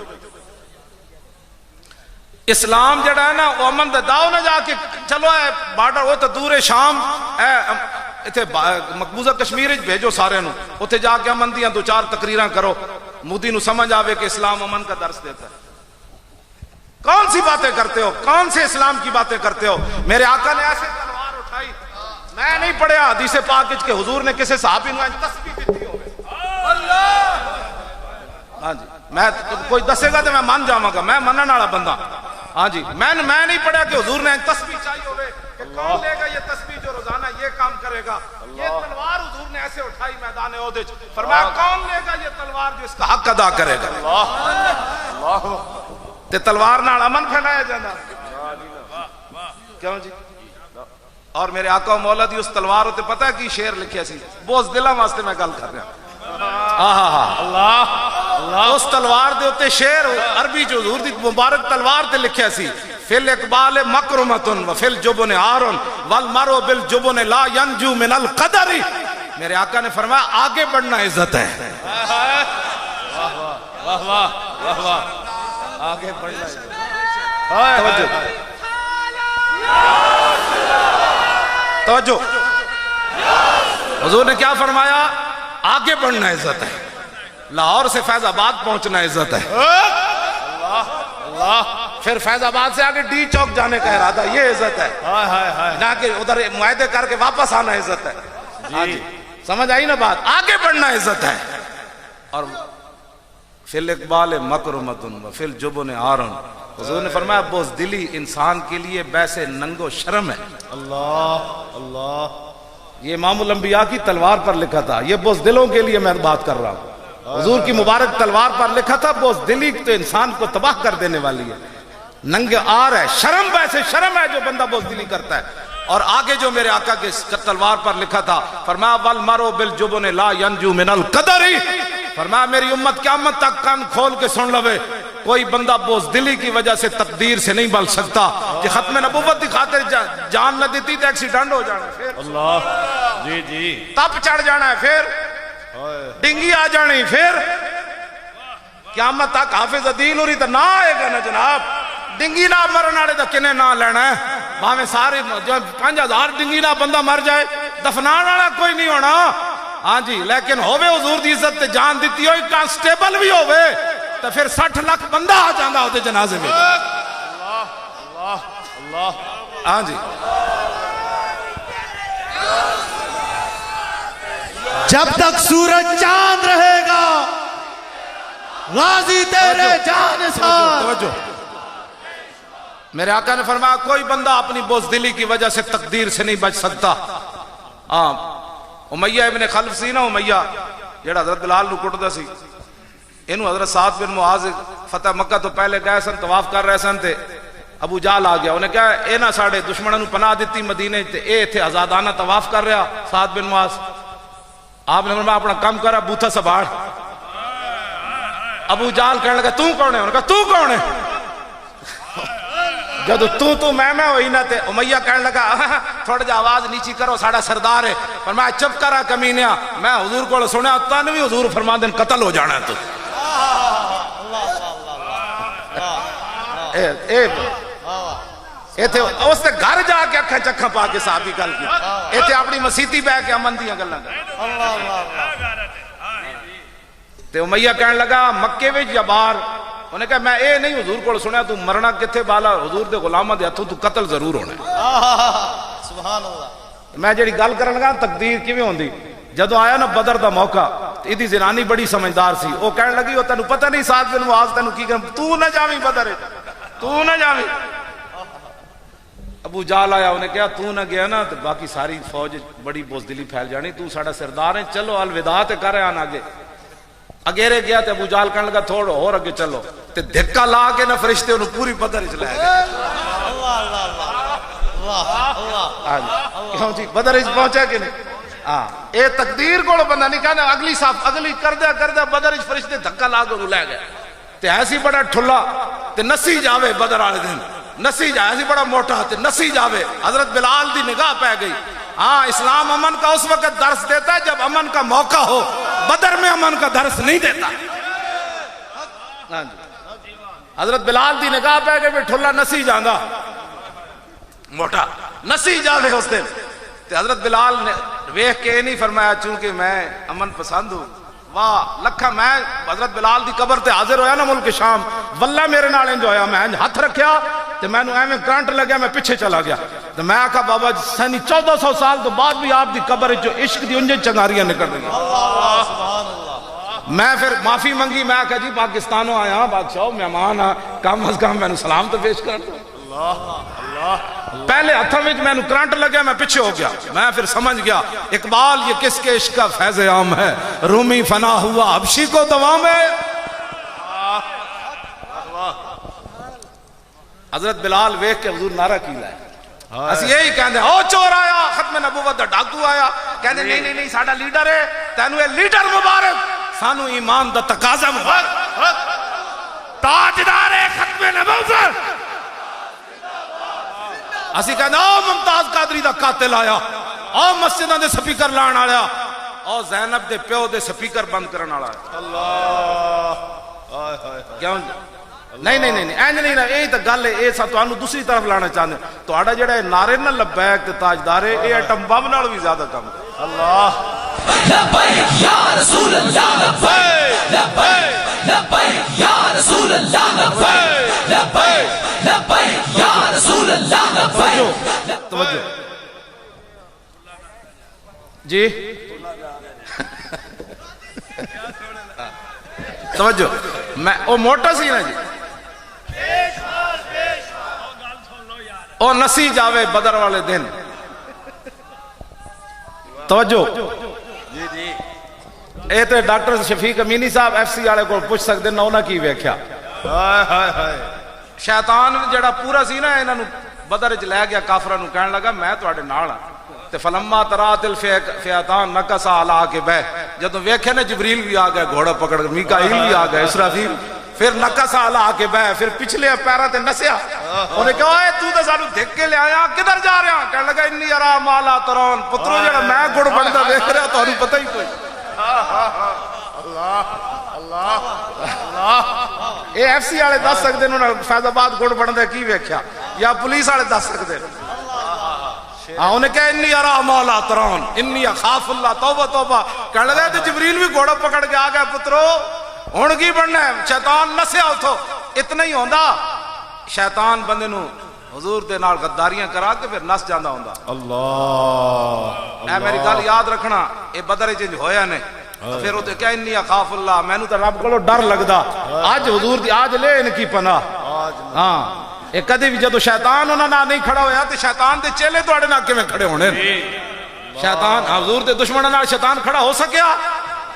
اسلام جڑا ہے نا وہ امن دا داؤ نہ جا کے چلو اے بارڈر وہ تو دور شام اے مقبوضہ کشمیر بھیجو سارے نو اتنے جا کے امن دیاں 2-4 تقریراں کرو مودی نو سمجھ آوے کہ اسلام امن کا درس دیتا ہے کون سی باتیں کرتے ہو کون سے اسلام کی باتیں کرتے ہو میرے آقا نے ایسے تلوار اٹھائی میں نہیں پڑھیا حدیث پاک کہ حضور نے کسی صحابی نو تسبیح دیتی ہو ہاں جی میں کوئی دسے گا تو میں مان جاواں گا میں منن والا بندہ ہاں جی میں نہیں پڑھیا کہ حضور نے تسبیح چاہیے ہوئے کہ کون لے گا یہ تسبیح جو روزانہ یہ کام کرے گا یہ تلوار حضور نے ایسے اٹھائی میدان احد وچ فرمایا کون لے گا یہ تلوار جو اس کا حق ادا کرے گا اللہ تے تلوار نال امن پھیلایا جانا کیوں جی اور میرے آقا و مولا دی اس تلوار تے پتہ ہے کی شعر لکھیا سی بوز دلاں واسطے میں گل کر رہا اللہ اس تلوار دے ہوتے شعر عربی جو حضور دی مبارک تلوار تے لکھیا سی فی الاقبال مکرمتن وفی الجبن عارن والمرو بالجبن لا ینجو من القدر میرے آقا نے فرمایا آگے بڑھنا عزت ہے واہ واہ واہ واہ آگے بڑھنا عزت توجہ حضور نے کیا فرمایا آگے بڑھنا عزت ہے لاہور سے فیض آباد پہنچنا عزت ہے پھر فیض آباد سے آگے ڈی چوک جانے کا ارادہ یہ عزت ہے نہ کہ ادھر معاہدے کر کے واپس آنا عزت ہے جی سمجھ آئی نا بات آگے بڑھنا عزت ہے اور فی الاقبال مکرمتن وفی الجبن عارن حضور نے فرمایا بزدلی انسان کے لیے بیسے ننگو شرم ہے اللہ یہ امام الانبیاء کی تلوار پر لکھا تھا یہ بزدلوں کے لیے میں بات کر رہا ہوں حضور کی مبارک تلوار پر لکھا تھا بزدلی تو انسان کو تباہ کر دینے والی ہے ننگ آر ہے شرم ویسے شرم ہے جو بندہ بزدلی کرتا ہے اور آگے جو میرے آقا کے تلوار پر لکھا تھا فرمایا والمرو بالجبن لا ینجو من القدر فرمایا میری امت قیامت تک کان کھول کے سن لوے کوئی بندہ بزدلی کی وجہ سے تقدیر سے نہیں بل سکتا کہ ختم نبوت کی خاطر جان نہ دیتی تو ایکسیڈنٹ ہو جانا پھر اللہ جی تپ چڑھ جانا ہے پھر ڈنگی آ جانی پھر قیامت تک حافظ دین ہو رہی تو نہ آئے گا نا جناب ڈنگی نہ مرن والے تو کنے نہ لینا ہے بھاویں سارے 5000 ڈنگی نہ بندہ مر جائے دفنان والا کوئی نہیں ہونا ہاں جی لیکن ہووے حضور دی عزت تے جان دیتی ہوئی کانسٹیبل بھی ہووے تو پھر 60 لاکھ بندہ آ جاندہ ہوتے جنازے میں اللہ ہاں جی جب تک سورج چاند رہے گا غازی تیرے جان سار میرے آقا نے فرمایا کوئی بندہ اپنی بزدلی کی وجہ سے تقدیر سے نہیں بچ سکتا امیہ ابن خلف سی نا امیہ جیڑا حضرت بلال نو کٹدا سی انہوں حضرت سعد بن معاذ فتح مکہ تو پہلے گئے سن طواف کر رہے سن تے ابو جال آ گیا انہیں کہا اے نہ ساڑے دشمنوں نو پناہ دیتی مدینے تے اے تھے آزادانہ طواف کر رہا سعد بن معاذ آپ نے فرمایا اپنا کام کرا بوتھا سبھاڑ ابو جال کہنے لگا تو کون ہے انہوں نے کہا تو کون ہے جب تو میں ہوئی نہ تے امیہ کہنے لگا تھوڑا جا آواز نیچی کرو ساڑا سردار ہے فرمایا چپ کرا کمینیا میں حضور کو سنیا تانوی حضور فرما دن قتل ہو جانا ہے تو اس تے گھر جا کے اکھا چکھا پا کے صحابی گل کی ایتھے اپنی مسیتی بہ کے امن دیاں گلاں تے امیہ کہنے لگا مکے وچ یا باہر انہیں کہا میں اے نہیں حضور کو سنیا تو مرنا کتھے بالا حضور دے غلامہ دے ہتھوں تو قتل ضرور ہونا ہے سبحان اللہ میں جڑی گل کرن لگا تقدیر کیویں ہوندی جدوں آیا نا بدر دا موقع ایدی زنانی بڑی سمجھدار سی، وہ کہنے لگی وہ تینوں پتہ نہیں ساتھ دن معاذ تینوں کی کرم، تو نہ جاویں بدر، تو نہ جاویں۔ ابو جہل آیا، انہیں کہا تو نہ گیا نا تو باقی ساری فوج بڑی بزدلی پھیل جانی، تو ساڑا سردار ہے، چلو الوداع تے کر آن آگے۔ اگیرے گیا تے ابو جہل کہنے لگا تھوڑو اور اگے چلو، تے دھکا لا کے نہ فرشتے انہوں پوری بدر اچ لے گئے۔ کیوں جی بدر اچ پہنچا کہ نہیں؟ ہاں اے تقدیر کو بندہ نہیں کہنا اگلی صاحب اگلی کردہ بدر اچ فرشتے دھکا لا کے انہوں لے گئے، تے ایسی بڑا ٹھلا تے نسی جاوے بدر والے دن، نسی جائے ایسی بڑا موٹا تے نسی جاوے۔ حضرت بلال دی نگاہ پہ گئی، ہاں اسلام امن کا اس وقت درس دیتا ہے جب امن کا موقع ہو، بدر میں امن کا درس نہیں دیتا۔ حضرت بلال دی نگاہ پہ گئی، ٹھلا نسی جاندہ موٹا نسی جاوے اس دن، تے حضرت بلال نے ویکھ کے نہیں فرمایا چونکہ میں امن پسند ہوں، واہ لکھا میں حضرت بلال دی قبر تے حاضر ہویا نا ملک شام، واللہ میرے نال انج ہویا، میں ہاتھ رکھیا تے میں نو ایویں کرنٹ لگیا، میں پیچھے چلا گیا تے میں آکھا بابا جی سنی 1400 سال تو بعد بھی آپ دی قبر جو عشق دی انجن چنگاریاں نکل رہی ہیں۔ میں پھر معافی منگی، میں آکھا جی پاکستانوں آیا بادشاہ مہمان ہاں، کم از کم میں نو سلام تو پیش کر دو۔ پہلے ہتھوں وچ میں نو کرنٹ لگیا، میں پیچھے ہو گیا، میں پھر سمجھ گیا اقبال یہ کس کے عشق کا فیض عام ہے، رومی فنا ہوا حبشی کو دوام ہے۔ حضرت بلال ویکھ کے حضور نعرہ کی لائے، اسی یہی کہندے او چور آیا، ختم نبوت دا ڈاکو آیا، کہندے نہیں نہیں ساڈا لیڈر ہے، تینوں اے لیڈر مبارک، سانو ایمان دا تقاضا مبارک، تاجدار ختم نبوت۔ اسی کہندے او ممتاز قادری دا قاتل آیا، او مسجداں دے سپیکر لان آیا، او زینب دے پیو دے سپیکر بند کرن والا ہے۔ اللہ کیوں نہیں نہیں نہیں اینج نہیں نا، یہی تو گل ہے، یہ سب تانوں دوسری طرف لانا چاہتے ہیں، تہاڈا جڑا نعرے نہ لبیک تے تاجدار ہے، یہ ایٹم بم نال بھی زیادہ کم ہے۔ اللہ لبیک یا رسول اللہ، لبیک لبیک لبیک یا رسول اللہ، لبیک لبیک لبیک یا رسول اللہ، لبیک۔ توجہ جی توجہ، میں او موٹا سی نا جی، او نسی جاوے بدر والے دن، توجہ اے تے ڈاکٹر شفیق امینی صاحب ایف سی والے کو پوچھ سکتے نہ انہاں کی ویکھیا۔ شیطان جڑا پورا سی نا انہاں نو بدر وچ لے گیا، کافراں نو کہن لگا میں تواڈے نال ہاں، تے فلما ترات الفئتان نکسا علی عقبہ، جدوں ویکھے نا جبریل بھی آ گیا گھوڑا پکڑ کے، میکائیل بھی آ گیا، اسرافیل، پھر نکسا علی عقبہ، پھر پچھلے پیراں تے نسیا، انہیں کہا اے تو تے سانو دھک کے لے آیا، کدھر جا رہے ہیں؟ کہنے لگا انی ارا ما لا ترون، پترو جڑا میں گڑ بندا ویکھ رہا تانوں پتہ ہی کوئی۔ اے ایف سی والے دس سکتے انہوں نے فیض آباد گڑ بندا کی ویکھیا، یا پولیس والے دس سکتے انہیں کہا انی ارا ما لا ترون انی اخاف اللہ، توبہ توبہ، کہنے لگا تو جبریل بھی گھوڑا پکڑ کے آ گیا، پترو ہن کی بننا ہے؟ شیطان نسیا اتھو، اتنا ہی ہوندا شیطان بندے نو حضور دے نال غداریاں کرا کے پھر نس جاندا ہوندا۔ اللہ اے میری گل یاد رکھنا، اے بدر وچ ہویا نے، پھر وہ کیا انی اخاف اللہ، مینوں تے رب کولوں ڈر لگدا، اج حضور دی آج لے ان کی پناہ۔ ہاں اے کدی بھی جدو شیطان انہاں نال نہیں کھڑا ہویا تے شیطان دے چیلے تواڈے نال کیویں کھڑے ہونے؟ شیطان حضور دے دشمناں نال شیطان کھڑا ہو سکیا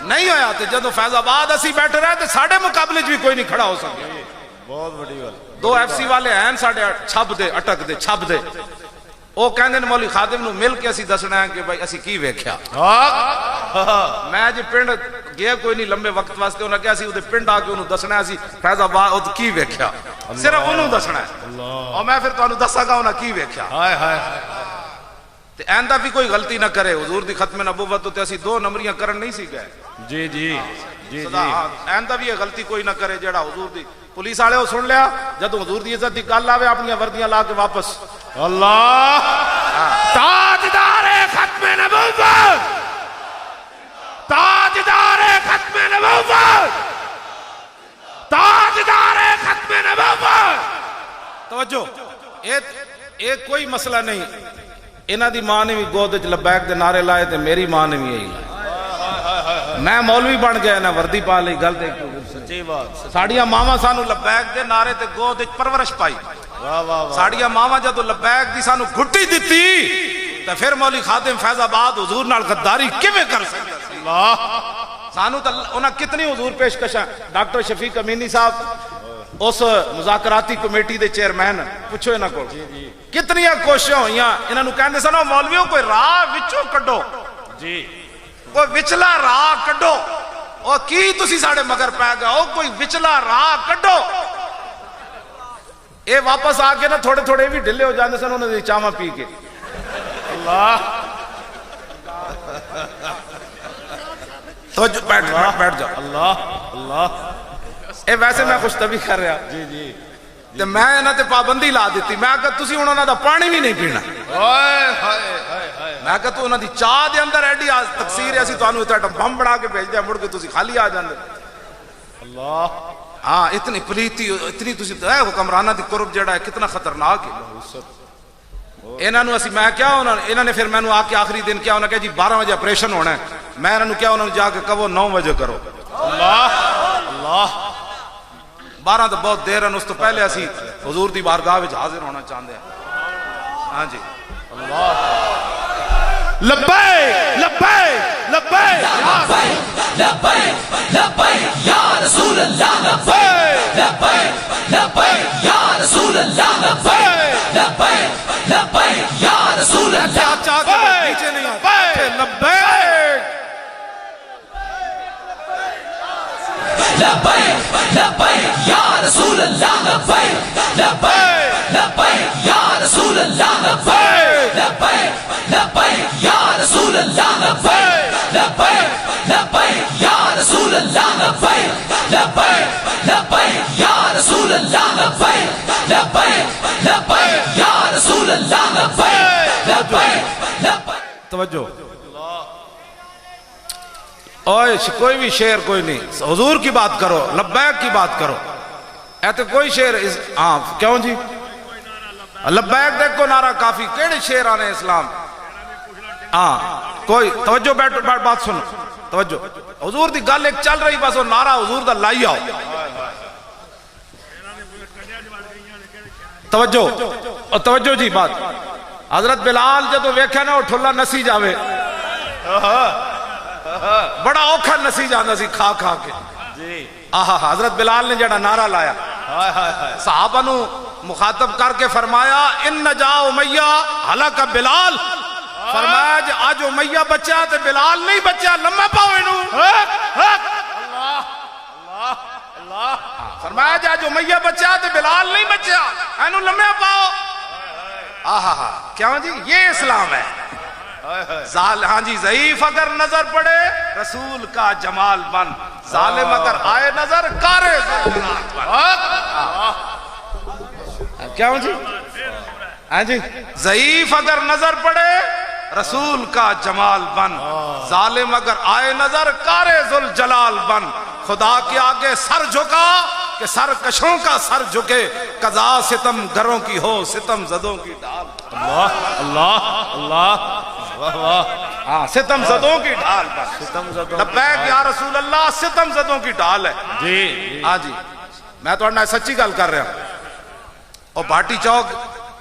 نہیں ہویا، تے جدو فیض آباد اسی بیٹھے رہے تے ساڈے مقابلے وچ بھی کوئی نہیں کھڑا ہو سکیا۔ بہت بڑی گل، دو ایف سی والے ہیں ساڈے چھب دے اٹک دے چھب دے، وہ کہندے نے مولوی خادم نو مل کے اسی دسنا ہے کہ بھائی اسی کی ویکھیا۔ میں جی پنڈ گیا کوئی نہیں لمبے وقت واسطے، انہاں کہا اسی اودے پنڈ آ کے انہوں دسنا ہے اسی فیض آباد او کی ویکھیا، صرف انہوں دسنا ہے، اور میں پھر تانوں دساں گا انہاں کی ویکھیا۔ تے آئندہ بھی کوئی غلطی نہ کرے، حضور دی ختم نبوت تے اسی دو نمبریاں کرن نہیں سی گئے۔ جی جی جی آئندہ بھی یہ غلطی کوئی نہ کرے جڑا حضور دی پولیس والے سن لیا، جدوں حضور دی عزت دی گل آوے اپنی وردیاں لا کے واپس۔ اللہ تاجدار ختم نبوت، تاجدار ختم نبوت، تاجدار ختم نبوت۔ توجہ، ایک کوئی مسئلہ نہیں، انہاں دی ماں نے بھی گود وچ لبیک دے نعرے لائے تے میری ماں نے بھی یہی لائے، میں مولوی بن گیا نہ وردی پا لی گل دیکھ سچی بات ساڑیاں ماما سانو لبیک دے نعرے تے گود وچ پرورش پائی واہ واہ واہ ساڑیاں ماما جدو لبیک دی سانو گھٹی دتی تے پھر مولی خادم فیض آباد حضور نال غداری کیویں کر سکدا سی اللہ سانو تے انہاں کتنی حضور پیشکشاں ڈاکٹر شفیق امینی صاحب اس مذاکراتی کمیٹی دے چیئرمین پوچھو انہاں کول کتنی کوششاں ہوئیاں انہاں نو کہندے سن مولویوں کوئی راہ وچوں کڈو جی کوئی وچلا راہ کڈو او کی تسی ساڑے مگر پے گئے او کوئی وچلا راہ کڈو اے واپس آ کے نا تھوڑے تھوڑے بھی ڈھلے ہو جاندے سن انہاں دی چاواں پی کے اللہ توجہ بیٹھ جاؤ اللہ اللہ اے ویسے میں خوش طبی کر رہا جی جی تے میں انہاں تے پابندی لا دیتی میں کہ تسی ہن انہاں دا پانی بھی نہیں پینا ہائے ہائے ہائے ہائے میں کہ تو انہاں دی چاہ دے اندر ایڈی تقصیر ہے اسی تانوں اتنا بم بنا کے بھیج دیا مڑ کے تسی خالی آ جاندے اللہ ہاں اتنی پلیتی اتنی تسی حکمرانہ دی قرب جڑا ہے کتنا خطرناک ہے انہاں نو اسی میں کیا انہاں نے پھر مینوں آ کے آخری دن کیا انہاں کہ جی 12 بجے آپریشن ہونا ہے میں انہاں نو کیا انہاں جا کے کہو 9 بجے کرو اللہ اللہ 12 تو بہت دیر ہے اس تو پہلے اسی حضور دی بارگاہ وچ حاضر ہونا چاہندے ہیں ہاں جی لبیک لبیک لبیک لبیک لبیک یا رسول اللہ لبیک لبیک لبیک یا رسول اللہ لبیک لبیک لبیک یا رسول اللہ چاہ کے نیچے نہیں آتے لبیک لبیک لبیک یا رسول اللہ لبیک لبیک لبیک یا رسول اللہ لبیک لبیک لبیک یا رسول اللہ لبیک لبیک لبیک یا رسول اللہ لبیک لبیک لبیک یا رسول اللہ لبیک لبیک لبیک یا رسول اللہ لبیک لبیک لبیک توجہ اوے کوئی بھی شعر کوئی نہیں حضور کی بات کرو لبیک کی بات کرو ایتے کوئی شعر ہاں کیوں جی لبیک دیکھو نعرہ کافی کیڑے شعر آنے اسلام ہاں کوئی توجہ بیٹھ بات سنو توجہ حضور دی گل ایک چل رہی بس وہ نعرہ حضور دا لائی آؤ توجہ جی بات حضرت بلال جدو ویکھیا نا وہ ٹھلا نسی جاوے بڑا اوکھا نسی جانا سی کھا کھا کے آہا حضرت بلال نے جڑا نعرہ لایا صحابہ نو مخاطب کر کے فرمایا ان نجا امیہ ہلاک بلال فرمایا جی آج امیہ بچہ تے بلال نہیں بچہ لمحہ پاؤ انہوں فرمایا جی آج امیہ بچہ تے بلال نہیں بچہ انہوں لمحہ پاؤ آہا کیا جی یہ اسلام ہے ہاں جی ضعیف اگر نظر پڑے رسول کا جمال بن ظالم اگر آئے نظر کارے کیا جی ہاں جی ضعیف اگر نظر پڑے رسول کا جمال بن ظالم اگر آئے نظر کارے ذوالجلال بن خدا کے آگے سر جھکا کہ سرکشوں کا سر جھکے قضا ستم گروں کی ہو ستم زدوں کی ڈال اللہ اللہ اللہ واہ واہ ہاں ستم زدوں کی ڈال پر لبیک یا رسول اللہ ستم زدوں کی ڈال ہے جی ہاں جی میں تو اڑنا سچی گل کر رہا ہوں اور بھاٹی چوک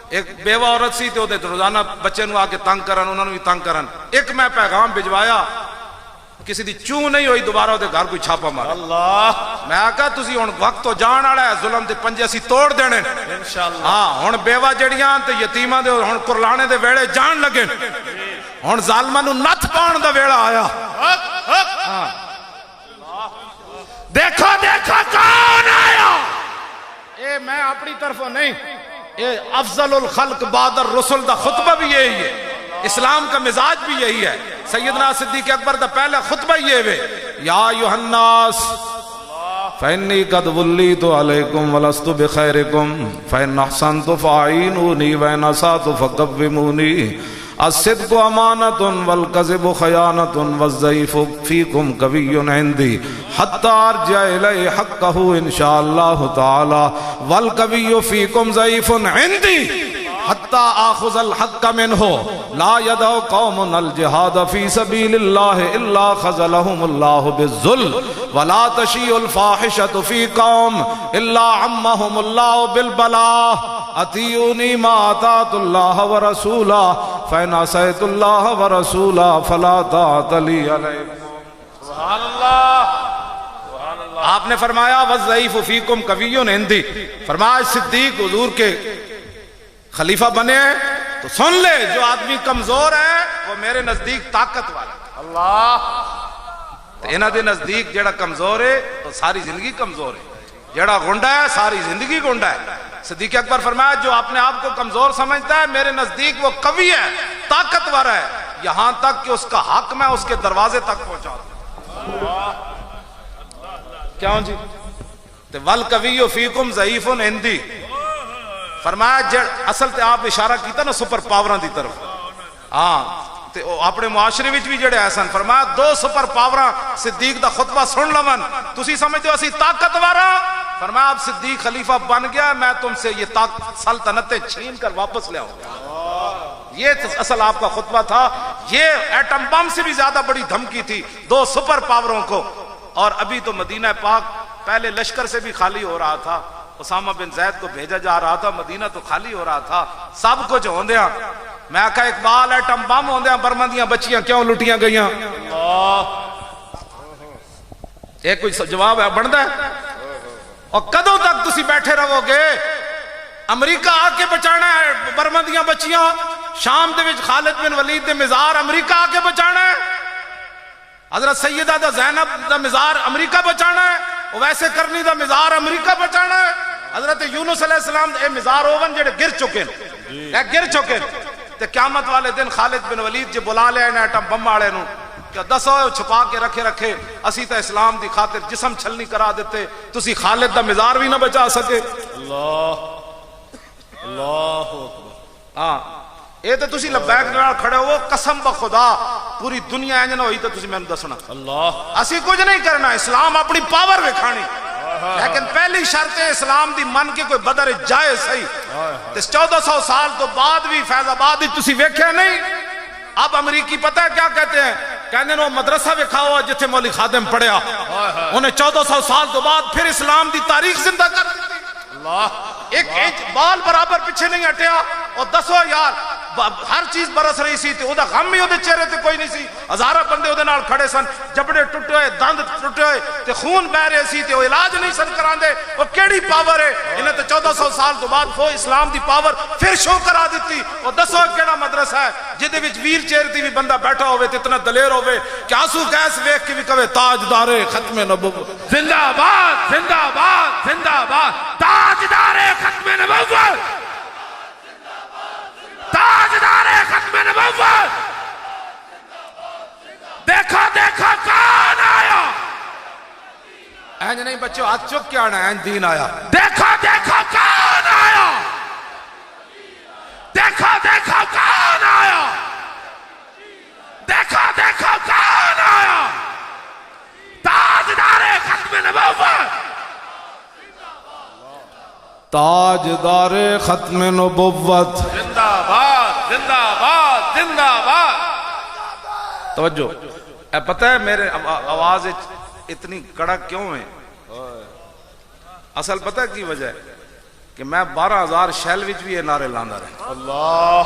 ایک بیوہ عورت سی تے ہوتے روزانہ بچے نو آ کے تنگ کرن انہوں نے بھی تنگ کرن ایک میں پیغام بھجوایا کسی دی چوں نہیں ہوئی دوبارہ ہوتے گھر کوئی چھاپا مارا اللہ میں آکا تسی ہن وقت تو جان والا ہے ظلم دے پنجے اسی توڑ دینے انشاءاللہ ہاں ہن بیوہ جڑیاں تے یتیماں دے ہن قرلانے دے ویڑے جان لگے ہن ظالماں نو نت پاؤن دا ویڑا آیا دیکھو دیکھو کون آیا اے میں اپنی طرفوں نہیں اے افضل الخلق بعد الرسل دا خطبہ بھی یہی ہے اسلام کا مزاج بھی یہی ہے سیدنا صدیق اکبر دا پہلا خطبہ یہ ہے یا ایھا الناس فإنی قد ولیت علیکم ولست بخیرکم فإن احسنت فاعینونی وإن اسأت فقومونی الصدق امانۃ والکذب خیانۃ والضعیف فیکم قوی عندی حتی ارجع الی حقہ انشاءاللہ تعالی والقوی فیکم ضعیف عندی حتی آخذ الحق منہ لا یدعو قوم الجہاد فی سبیل اللہ الا خذلہم اللہ بالذل ولا تشیع الفاحشۃ فی قوم الا عمہم اللہ بالبلاء اطیعونی ما اطاعت اللہ ورسولہ فإن عصیت اللہ ورسولہ فلا طاعت لی علیکم. سبحان اللہ. آپ نے فرمایا وَالضَّعِيفُ فِيكُمْ قَوِيٌّ عِندِي، فرمایا صدیق حضور کے خلیفہ بنے تو سن لے جو آدمی کمزور ہے وہ میرے نزدیک طاقت والا. اللہ. تو انہاں دے نزدیک جڑا کمزور ہے تو ساری زندگی کمزور ہے، جڑا گنڈا ہے ساری زندگی گنڈا ہے. صدیق اکبر فرمایا جو اپنے آپ کو کمزور سمجھتا ہے میرے نزدیک وہ قوی ہے، طاقتور ہے، یہاں تک کہ اس کا حق میں اس کے دروازے تک پہنچا دوں. کیوں جی؟ تے وَالْقَوِيُّ فِيكُمْ ضَعِيفٌ عِنْدِي، فرمایا اصل تے آپ اشارہ کیتا نا سپر پاوراں دی طرف. ہاں تے اپنے معاشرے وچ بھی جڑے ایسن، فرمایا دو سپر پاوراں صدیق دا خطبہ سن لون تسی سمجھتے ہو اسی طاقتور ہاں، فرمایا اب صدیق خلیفہ بن گیا میں تم سے یہ سلطنتیں چھین کر واپس لے آؤں گا. یہ اصل آپ کا خطبہ تھا. یہ ایٹم بم سے بھی زیادہ بڑی دھمکی تھی دو سپر پاوروں کو. اور ابھی تو مدینہ پاک پہلے لشکر سے بھی خالی ہو رہا تھا، اسامہ بن زید کو بھیجا جا رہا تھا، مدینہ تو خالی ہو رہا تھا، سب کچھ ہوندیاں. میں کہا اقبال ایٹم بم ہوندیاں برما دیاں بچیاں کیوں لٹیاں گئیاں؟ ایک کوئی جواب ہے بندا ہے؟ اور کدوں تک تسی بیٹھے رہو گے؟ امریکہ آ کے بچانا ہے برما دیاں بچیاں، شام دے وچ خالد بن ولید دے مزار امریکہ آ کے بچانا ہے، حضرت سیدہ دا زینب دا مزار امریکہ بچانا ہے، ویسے کرنی دا مزار امریکہ بچانا ہے. حضرت یونس علیہ السلام اے مزار ہوون جڑے گر چکے ہیں، گر چکے ہیں. تے قیامت والے دن خالد بن ولید جے بلا لے آئے ایٹم بم والے نو کہ دسو چھپا کے رکھے اسی تا اسلام دی خاطر جسم چھلنی کرا دیتے، تسی خالد دا مزار بھی نہ بچا سکے. اللہ اللہ ہاں اے تے تسی لبیک نال کھڑے ہو، قسم بخدا پوری دنیا انج نہ ہوئی تے تسی مینوں دسنا. اللہ اسی کچھ نہیں کرنا، اسلام اپنی پاور وکھانی، لیکن پہلی شرط ہے اسلام دی من کے کوئی بدر جائے صحیح. تے 1400 سال تو بعد بھی فیض آباد وچ تسی ویکھیا نہیں. اب امریکی پتہ ہے کیا کہتے ہیں؟ کہندے نے وہ مدرسہ وکھاؤ جتھے مولوی خادم پڑھیا، انہیں 1400 سال تو بعد پھر اسلام دی تاریخ زندہ کر دی. اللہ ایک انچ بال برابر پیچھے نہیں ہٹیا. اور دسو یار ہر چیز برس رہی سی تے او دا غم ہی او دے چہرے تے کوئی نہیں سی. ہزارہ بندے او دے نال کھڑے سن، جبڑے ٹوٹے ہوئے، دند ٹوٹے ہوئے تے خون بہ رہے سی تے او علاج نہیں سن کراندے. او کیڑی پاور ہے؟ انہیں تے 1400 سال تو بعد وہ اسلام دی پاور پھر شو کرا دیتی. اور دسو کیڑا مدرسہ ہے جدے وچ ویل چیئر تے بھی بندہ بیٹھا ہوئے تے اتنا دلیر ہوئے کہ آنسو گیس ویکھ کے بھی کہے تاجدار ختم نبوت زندہ آباد زندہ آباد زندہ آباد، تاجدار ختم نبوت، تاجدار ختم نبوت. دیکھا دیکھا کون آیا؟ اینج نہیں بچوں ہاتھ چک کے آنا، اینج دین آیا. دیکھا دیکھا کون آیا؟ دیکھا دیکھا کون آیا؟ دیکھا دیکھا کون آیا؟ تاجدار ختم نبوت، تاجدار ختم نبوت. زندہ آباد زندہ آباد زندہ آباد. توجہ اے پتہ ہے میرے آواز اتنی کڑک کیوں ہے؟ اصل پتہ کی وجہ ہے کہ میں 12,000 شیل وچ بھی یہ نعرے لاندا رہا. اللہ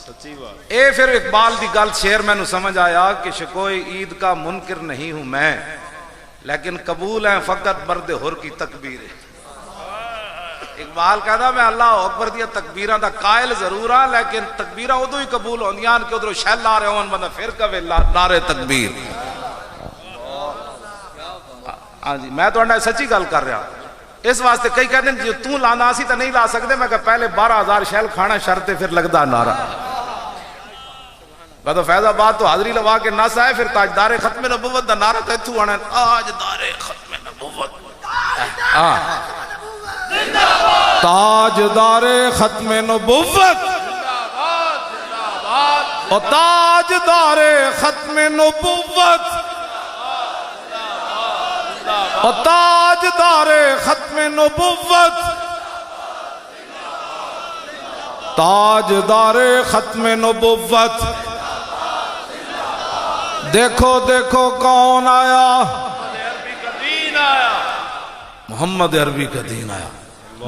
سچی بات. اے پھر اقبال دی گل شعر میں نو سمجھ آیا کہ شکوئے عید کا منکر نہیں ہوں میں، لیکن قبول ہے فقط برد حر کی تکبیر. اقبال کہتا میں اللہ اکبر دیا تکبیران دا قائل ضرور ہاں، لیکن تکبیران ادو ہی قبول ہوندیاں کہ ادھر شیل لا رہے ہوں بندہ پھر کہے نعرے تکبیر. ہاں جی میں تو سچی گل کر رہا. اس واسطے کئی کہتے ہیں جو تو لانا سی تو نہیں لا سکتے. میں کہا پہلے 12,000 شیل کھانا شرط ہے پھر لگدا نعرہ. میں تو فیض آباد تو حاضری لوا کے نس آئے پھر تاجدار ختم نبوت دا نعرہ تو اتھو آنا تاجدار ختم نبوت. تاجدار ختم نبوت اور تاجدار ختم نبوت اور تاجدار ختم نبوت تاجدار ختم نبوت، دیکھو دیکھو کون آیا، عربی کا دین آیا، محمد عربی کا دین آیا۔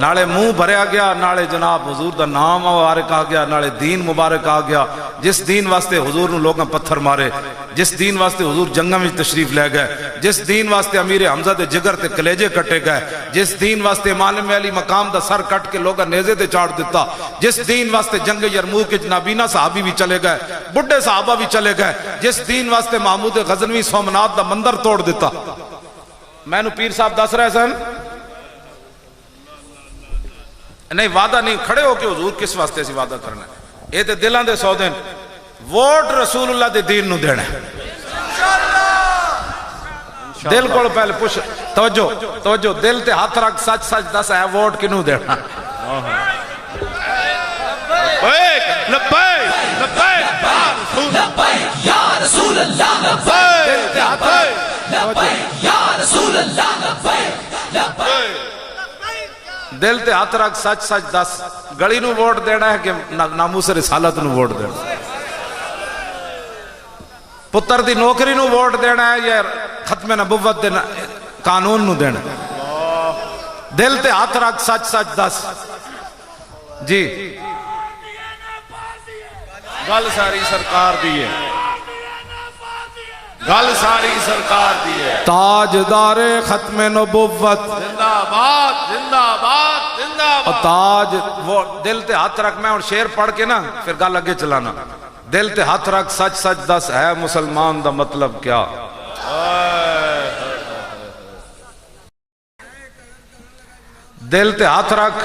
نالے منہ بھریا گیا، نالے جناب حضور دا نام مبارک آ گیا، نالے دین مبارک آ گیا۔ جس دین واسطے حضور نو لوگاں پتھر مارے، جس دین واسطے حضور جنگاں وچ تشریف لے گئے، جس دین واسطے امیر حمزہ دے جگر تے کلیجے کٹے گئے، جس دین واسطے امام علی مقام دا سر کٹ کے لوگاں نیزے تے چاڑ دیتا، جس دین واسطے جنگ یرموک وچ نابینا صحابی بھی چلے گئے، بڈھے صحابہ بھی چلے گئے، جس دین واسطے محمود غزنوی سومنات دا مندر توڑ دیتا۔ میں نو پیر صاحب دس رہے سن، نہیں وعدہ نہیں، کھڑے ہو کے حضور کس واسطے سی وعدہ کرنا ہے، یہ تے دلاں دے سودے، ووٹ رسول اللہ دے دین نو دینا ہے۔ دل کو پہلے پوچھ، توجہ توجہ، دل تے ہاتھ رکھ، سچ سچ دس ہے ووٹ کنوں دینا؟ لبیک لبیک لبیک یا رسول اللہ، لبیک یا رسول اللہ، لبیک یا رسول اللہ، لبیک لبیک۔ دل تے ہاتھ رکھ، سچ سچ دس، گڑی نو ووٹ دینا ہے کہ ناموس رسالت نو ووٹ دینا؟ پتر دی نوکری نو ووٹ دینا ہے یا ختم نبوت دے قانون نو دینا؟ دل تے ہاتھ رکھ، سچ سچ دس۔ جی گل ساری سرکار دی ہے، گل ساری سرکار دی ہے۔ تاجدار ختم نبوت، زندہ آباد زندہ آباد زندہ اور آباد۔ تاج وہ دل تے ہاتھ رکھ، میں اور شعر پڑھ کے نا پھر گل اگے چلانا۔ دل تے ہاتھ رکھ، سچ سچ دس، ہے مسلمان دا مطلب کیا؟ دل تے ہاتھ رکھ،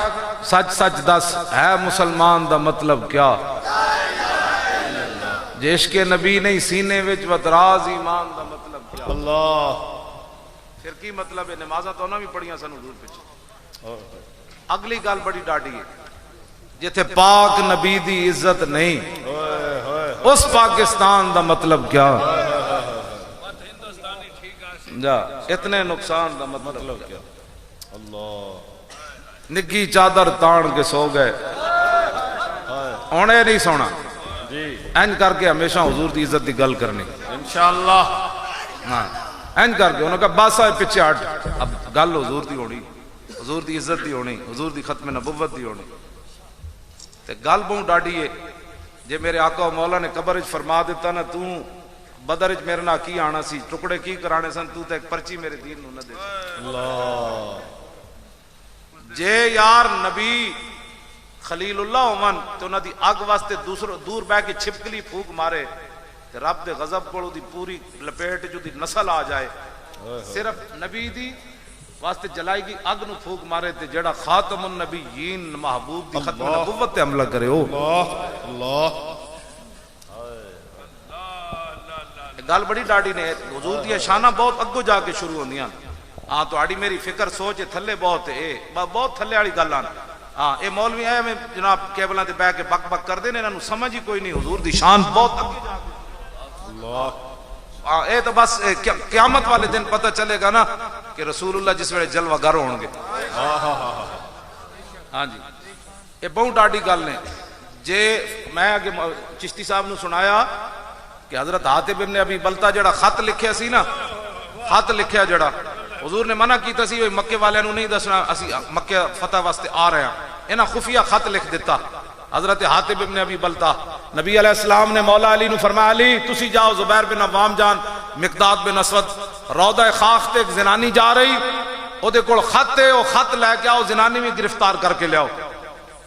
سچ سچ دس، ہے مسلمان دا مطلب کیا؟ جے عشق نبی نہیں سینے وچ وتراز ایمان دا مطلب کیا؟ اللہ پھر کی مطلب ہے؟ نمازاں تو انہاں بھی پڑھیاں سن حضور پیچھے۔ اگلی گل بڑی ڈاڈی ہے، جتھے پاک نبی دی عزت نہیں، اس پاکستان دا مطلب کیا؟ جا اتنے نقصان دا مطلب کیا؟ نگی چادر تان کے سو گئے، اونے نہیں سونا، اینج کر کے ہمیشہ حضور دی عزت دی گل کرنی انشاءاللہ۔ ہاں اینج کر کے انہوں نے کہا بس آئے پیچھے ہٹ، اب گل حضور دی ہونی، حضور دی عزت دی ہونی، حضور دی ختم نبوت دی ہونی۔ تے گل بہت ڈاڈی ہے، جے میرے آقا و مولا نے قبر اچ فرما دیتا نا تو بدر اچ میرے نہ کی آنا سی، ٹکڑے کی کرانے سن، تو تے ایک پرچی میرے دین نو نہ دے اللہ جے یار نبی خلیل اللہ عمان تو انہاں دی اگ واسطے دور بہ کے چھپکلی پھوک مارے تے رب دے غضب کولوں دی پوری لپیٹ جو دی نسل آ جائے، صرف نبی دی واسطے جلائی گی اگ نو پھوک مارے تے جڑا خاتم النبیین محبوب دی ختم نبوت تے حملہ کرے ہو۔ اللہ گل بڑی ڈاڈی نے، حضور دی شانہ بہت اگو جا کے شروع ہوندیاں۔ ہاں تو آڑی میری فکر سوچ تھلے بہت ہے، بہت تھلے والی گل آن۔ ہاں اے مولوی آئے میں جناب کیبلاں تے بیٹھ کے بک بک کر دے نے، انہاں نوں سمجھ ہی کوئی نہیں، حضور دی شان بہت اگے جا کے۔ اللہ ہاں اے تو بس قیامت والے دن پتہ چلے گا نا کہ رسول اللہ جس ویلے جلوہ گر ہون گے۔ ہاں جی یہ بہت ڈاڈی گل نے۔ جے میں اگے چشتی صاحب نو سنایا کہ حضرت حاتب ابن ابی بلتا جڑا خط لکھیا سی نا، خط لکھیا جڑا حضور نے منع کیتا سی مکے والے نو نہیں دسنا اسی مکے فتح واسطے آ رہے ہیں، انہاں خفیہ خط لکھ دیتا۔ حضرت حاتب ابن ابی بلتا، نبی علیہ السلام نے مولا علی نو فرمایا علی تسی جاؤ، زبیر بن عوام جان، مقداد بن اسود، روضہ خاخ تے ایک زنانی جا رہی، او دے کول خط ہے، او خط لے کے آؤ، زنانی بھی گرفتار کر کے لے آؤ۔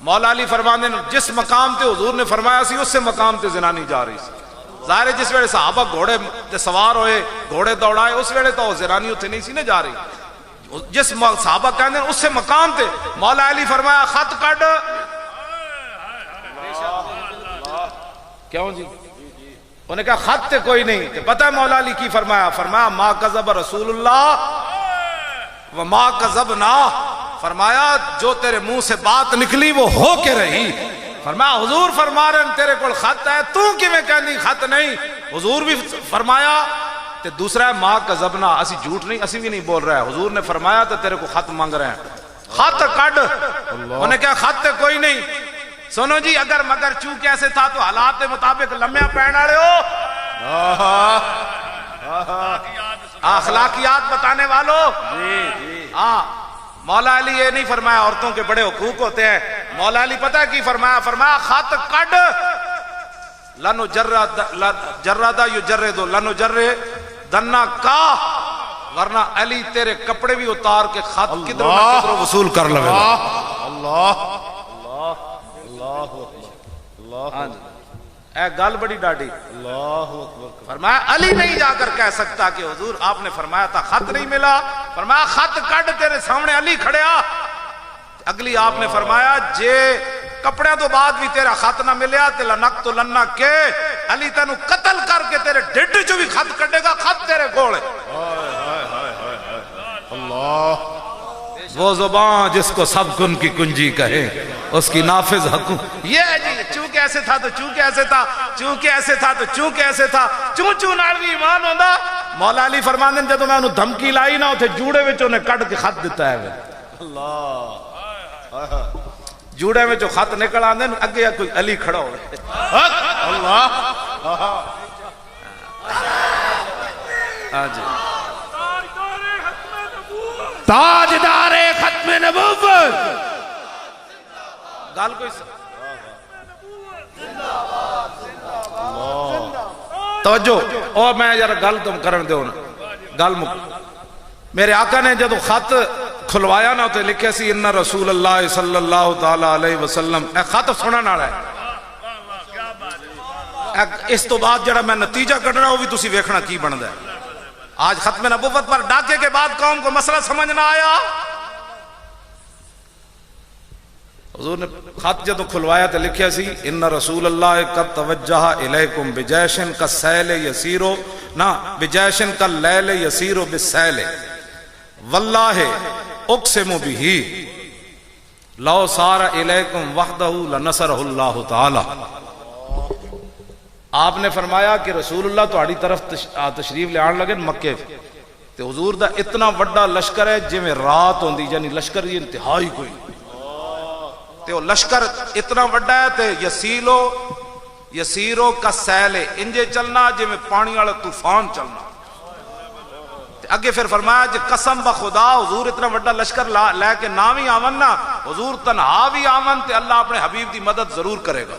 مولا علی فرماندے جس مقام تے حضور نے فرمایا سی اس سے مقام تے زنانی جا رہی سی۔ ظاہر ہے جس ویلے صحابہ گھوڑے تے سوار ہوئے، گھوڑے دوڑائے، اس ویلے تو زنانی اتنے نہیں سی نہ جا رہی، جس صحابہ کہندے اس سے مقام تے مولا علی فرمایا خط کڈ۔ کیوں جی؟ انہوں نے کہا خط تے کوئی نہیں، تے پتہ ہے مولا علی کی فرمایا؟ فرمایا ما کذب رسول اللہ وما کذبنا، فرمایا جو تیرے منہ سے بات نکلی وہ ہو کے رہی۔ فرمایا حضور فرما رہے ہیں تیرے کول خط ہے، تو کیویں کہندی خط نہیں؟ حضور بھی فرمایا تے دوسرا ہے ما کذبنا، اسی جھوٹ نہیں، اسی بھی نہیں بول رہا ہے، حضور نے فرمایا تو تیرے کو خط مانگ رہے ہیں، خط کڈ۔ انہوں نے کہا خط تے کوئی نہیں، سنو جی اگر مگر چوں کیسے تھا تو حالات کے مطابق لمحہ پہن والے ہو اخلاقیات بتانے والوں ہاں مولا علی یہ نہیں فرمایا عورتوں کے بڑے حقوق ہوتے ہیں. مولا علی پتہ ہے کی فرمایا؟ فرمایا خط کڈ لنو جردا یجرد لنو جردنا کا، ورنہ علی تیرے کپڑے بھی اتار کے خط کدھروں نہ کدھروں وصول کر لے گا. اللہ اے گل بڑی ڈاڈی. فرمایا علی نہیں جا کر کہہ سکتا کہ حضور آپ نے فرمایا تھا خط نہیں ملا. فرمایا خط کڈ تیرے سامنے علی کھڑیا. اگلی آپ نے فرمایا جے کپڑے تو بعد بھی تیرا خط نہ ملیا تے لنقتلن کے، علی تینو قتل کر کے تیرے ڈڈ چوں بھی خط کڈے گا. خط تیرے کول ہے. اللہ وہ زبان جس کو سب کن کی کنجی کہے اس کی نافذ حکم. یہ ہے جی چونکہ ایسے تھا تو چونکہ ایسے تھا، چونکہ ایسے تھا تو چونکہ ایسے تھا، چوں چوں نال بھی ایمان ہوندا. مولا علی فرماندے جدوں میں انہوں دھمکی لائی نا اوتھے جوڑے وچ انہیں کڈ کے خط دتا ہے. جوڑے میں جو خط نکل آندے اگے کوئی علی کھڑا ہو. اللہ جی تاجدار ختم نبوت گل کوئی توجہ اور میں یار گل تم کرن دیو نا گل میرے آقا نے جدو خط کھلوایا نا تو لکھے سی ان رسول اللہ صلی اللہ تعالی علیہ وسلم. اے خط سنن والا ہے. اس تو بعد جڑا میں نتیجہ کڈنا وہ بھی تسی ویکھنا کی بندا ہے. آج ختم نبوت پر ڈاکے کے بعد قوم کو مسئلہ سمجھ نہ آیا. حضور نے خط جدو کھلوایا تو لکھیا سی ان رسول اللہ قد توجہ الیکم بجیشن کا سیل یسیرو نا بجیشن کا لیل یسیرو بالسیل واللہ اقسم بھی لو سار الیکم وحدہ لنصرہ اللہ تعالی. آپ نے فرمایا کہ رسول اللہ تہاڈی طرف تشریف لے آن لگے مکے تے حضور دا اتنا وڈا لشکر ہے جویں رات ہوندی یعنی لشکر دی انتہائی کوئی تے وہ لشکر اتنا وڈا ہے تے یسیرو کا سیل انجے چلنا جویں پانی والا طوفان چلنا. اگے پھر فرمایا جی قسم بخدا حضور اتنا وڈا لشکر لے کے نہ بھی آون نا حضور تنہا بھی آون تے اللہ اپنے حبیب دی مدد ضرور کرے گا.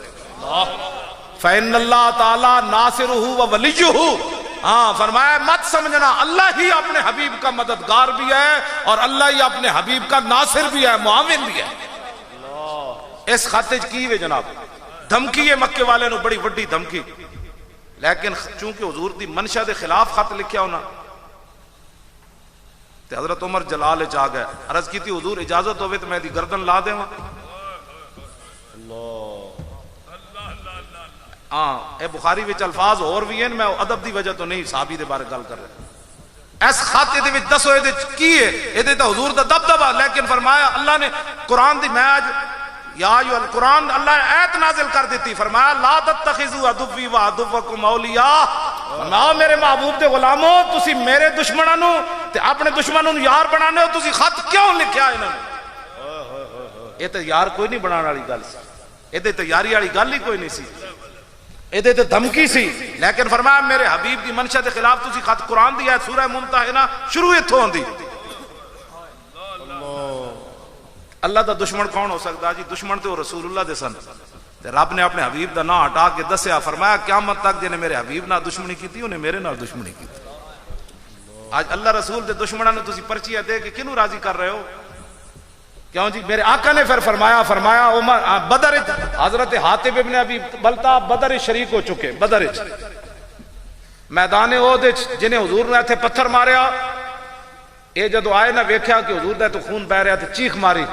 فَإِنَّ اللَّهَ تَعَالَى نَاصِرُهُ وَوَلِيُّهُ. ہاں فرمایا مت سمجھنا اللہ ہی اپنے حبیب کا مددگار بھی ہے اور اللہ ہی اپنے حبیب کا ناصر بھی ہے، معاون بھی ہے. اس خط کی وے جناب دھمکی ہے مکے والے نو بڑی وڈی دھمکی. لیکن چونکہ حضور دی منشا دے خلاف خط لکھیا ہونا تے حضرت عمر جلال چ آ گئے. عرض کی تھی حضور اجازت ہوئے تو میں دی گردن لا دے. ہاں اے بخاری وچ الفاظ اور بھی ہیں میں ادب دی وجہ تو نہیں صحابی دے بارے گل کر رہا. اس خط دے وچ دسو اے کی ہے اے تے حضور دا دبدبا. لیکن فرمایا اللہ نے قرآن دی میں آج یا ایھا القرآن اللہ نے آیت نازل کر دیتی. فرمایا لا تتخذوا عدوی وعدوکم اولیاء. فرمایا میرے محبوب دے غلاموں تسی میرے دشمناں نو تے اپنے دشمناں نو یار بنانے ہو. تسی خط کیوں لکھیا انہاں نے؟ اے تے یار کوئی نہیں بنانے والی گل سی. اے تے یاری والی گل ہی کوئی نہیں سی. اے تے دھمکی سی. لیکن فرمایا میرے حبیب دی منشا دے خلاف تسی خط قرآن دی ہے سورہ ممتحنہ شروع ایتھوں ہوندی. اللہ دا دشمن کون ہو سکتا جی؟ دشمن تے رسول اللہ دے سن. رب نے اپنے حبیب دا نام ہٹا کے دسیا. فرمایا قیامت تک جنے میرے حبیب نال دشمنی کیتی انہیں میرے نال دشمنی کیتی. آج اللہ رسول دے دشمناں نوں تسی پرچیاں دے کے کینوں راضی کر رہے ہو؟ کیوں جی؟ میرے آقا نے پھر فرمایا عمر بدر حضرت حاتب ابن ابی بلتا بدر شریک ہو چکے. بدر میدان احد جنہیں حضور نے ایتھے پتھر ماریا اے جدو آئے نہ ویکھیا کہ حضور دا تو خون بہ رہا تے چیخ ماری.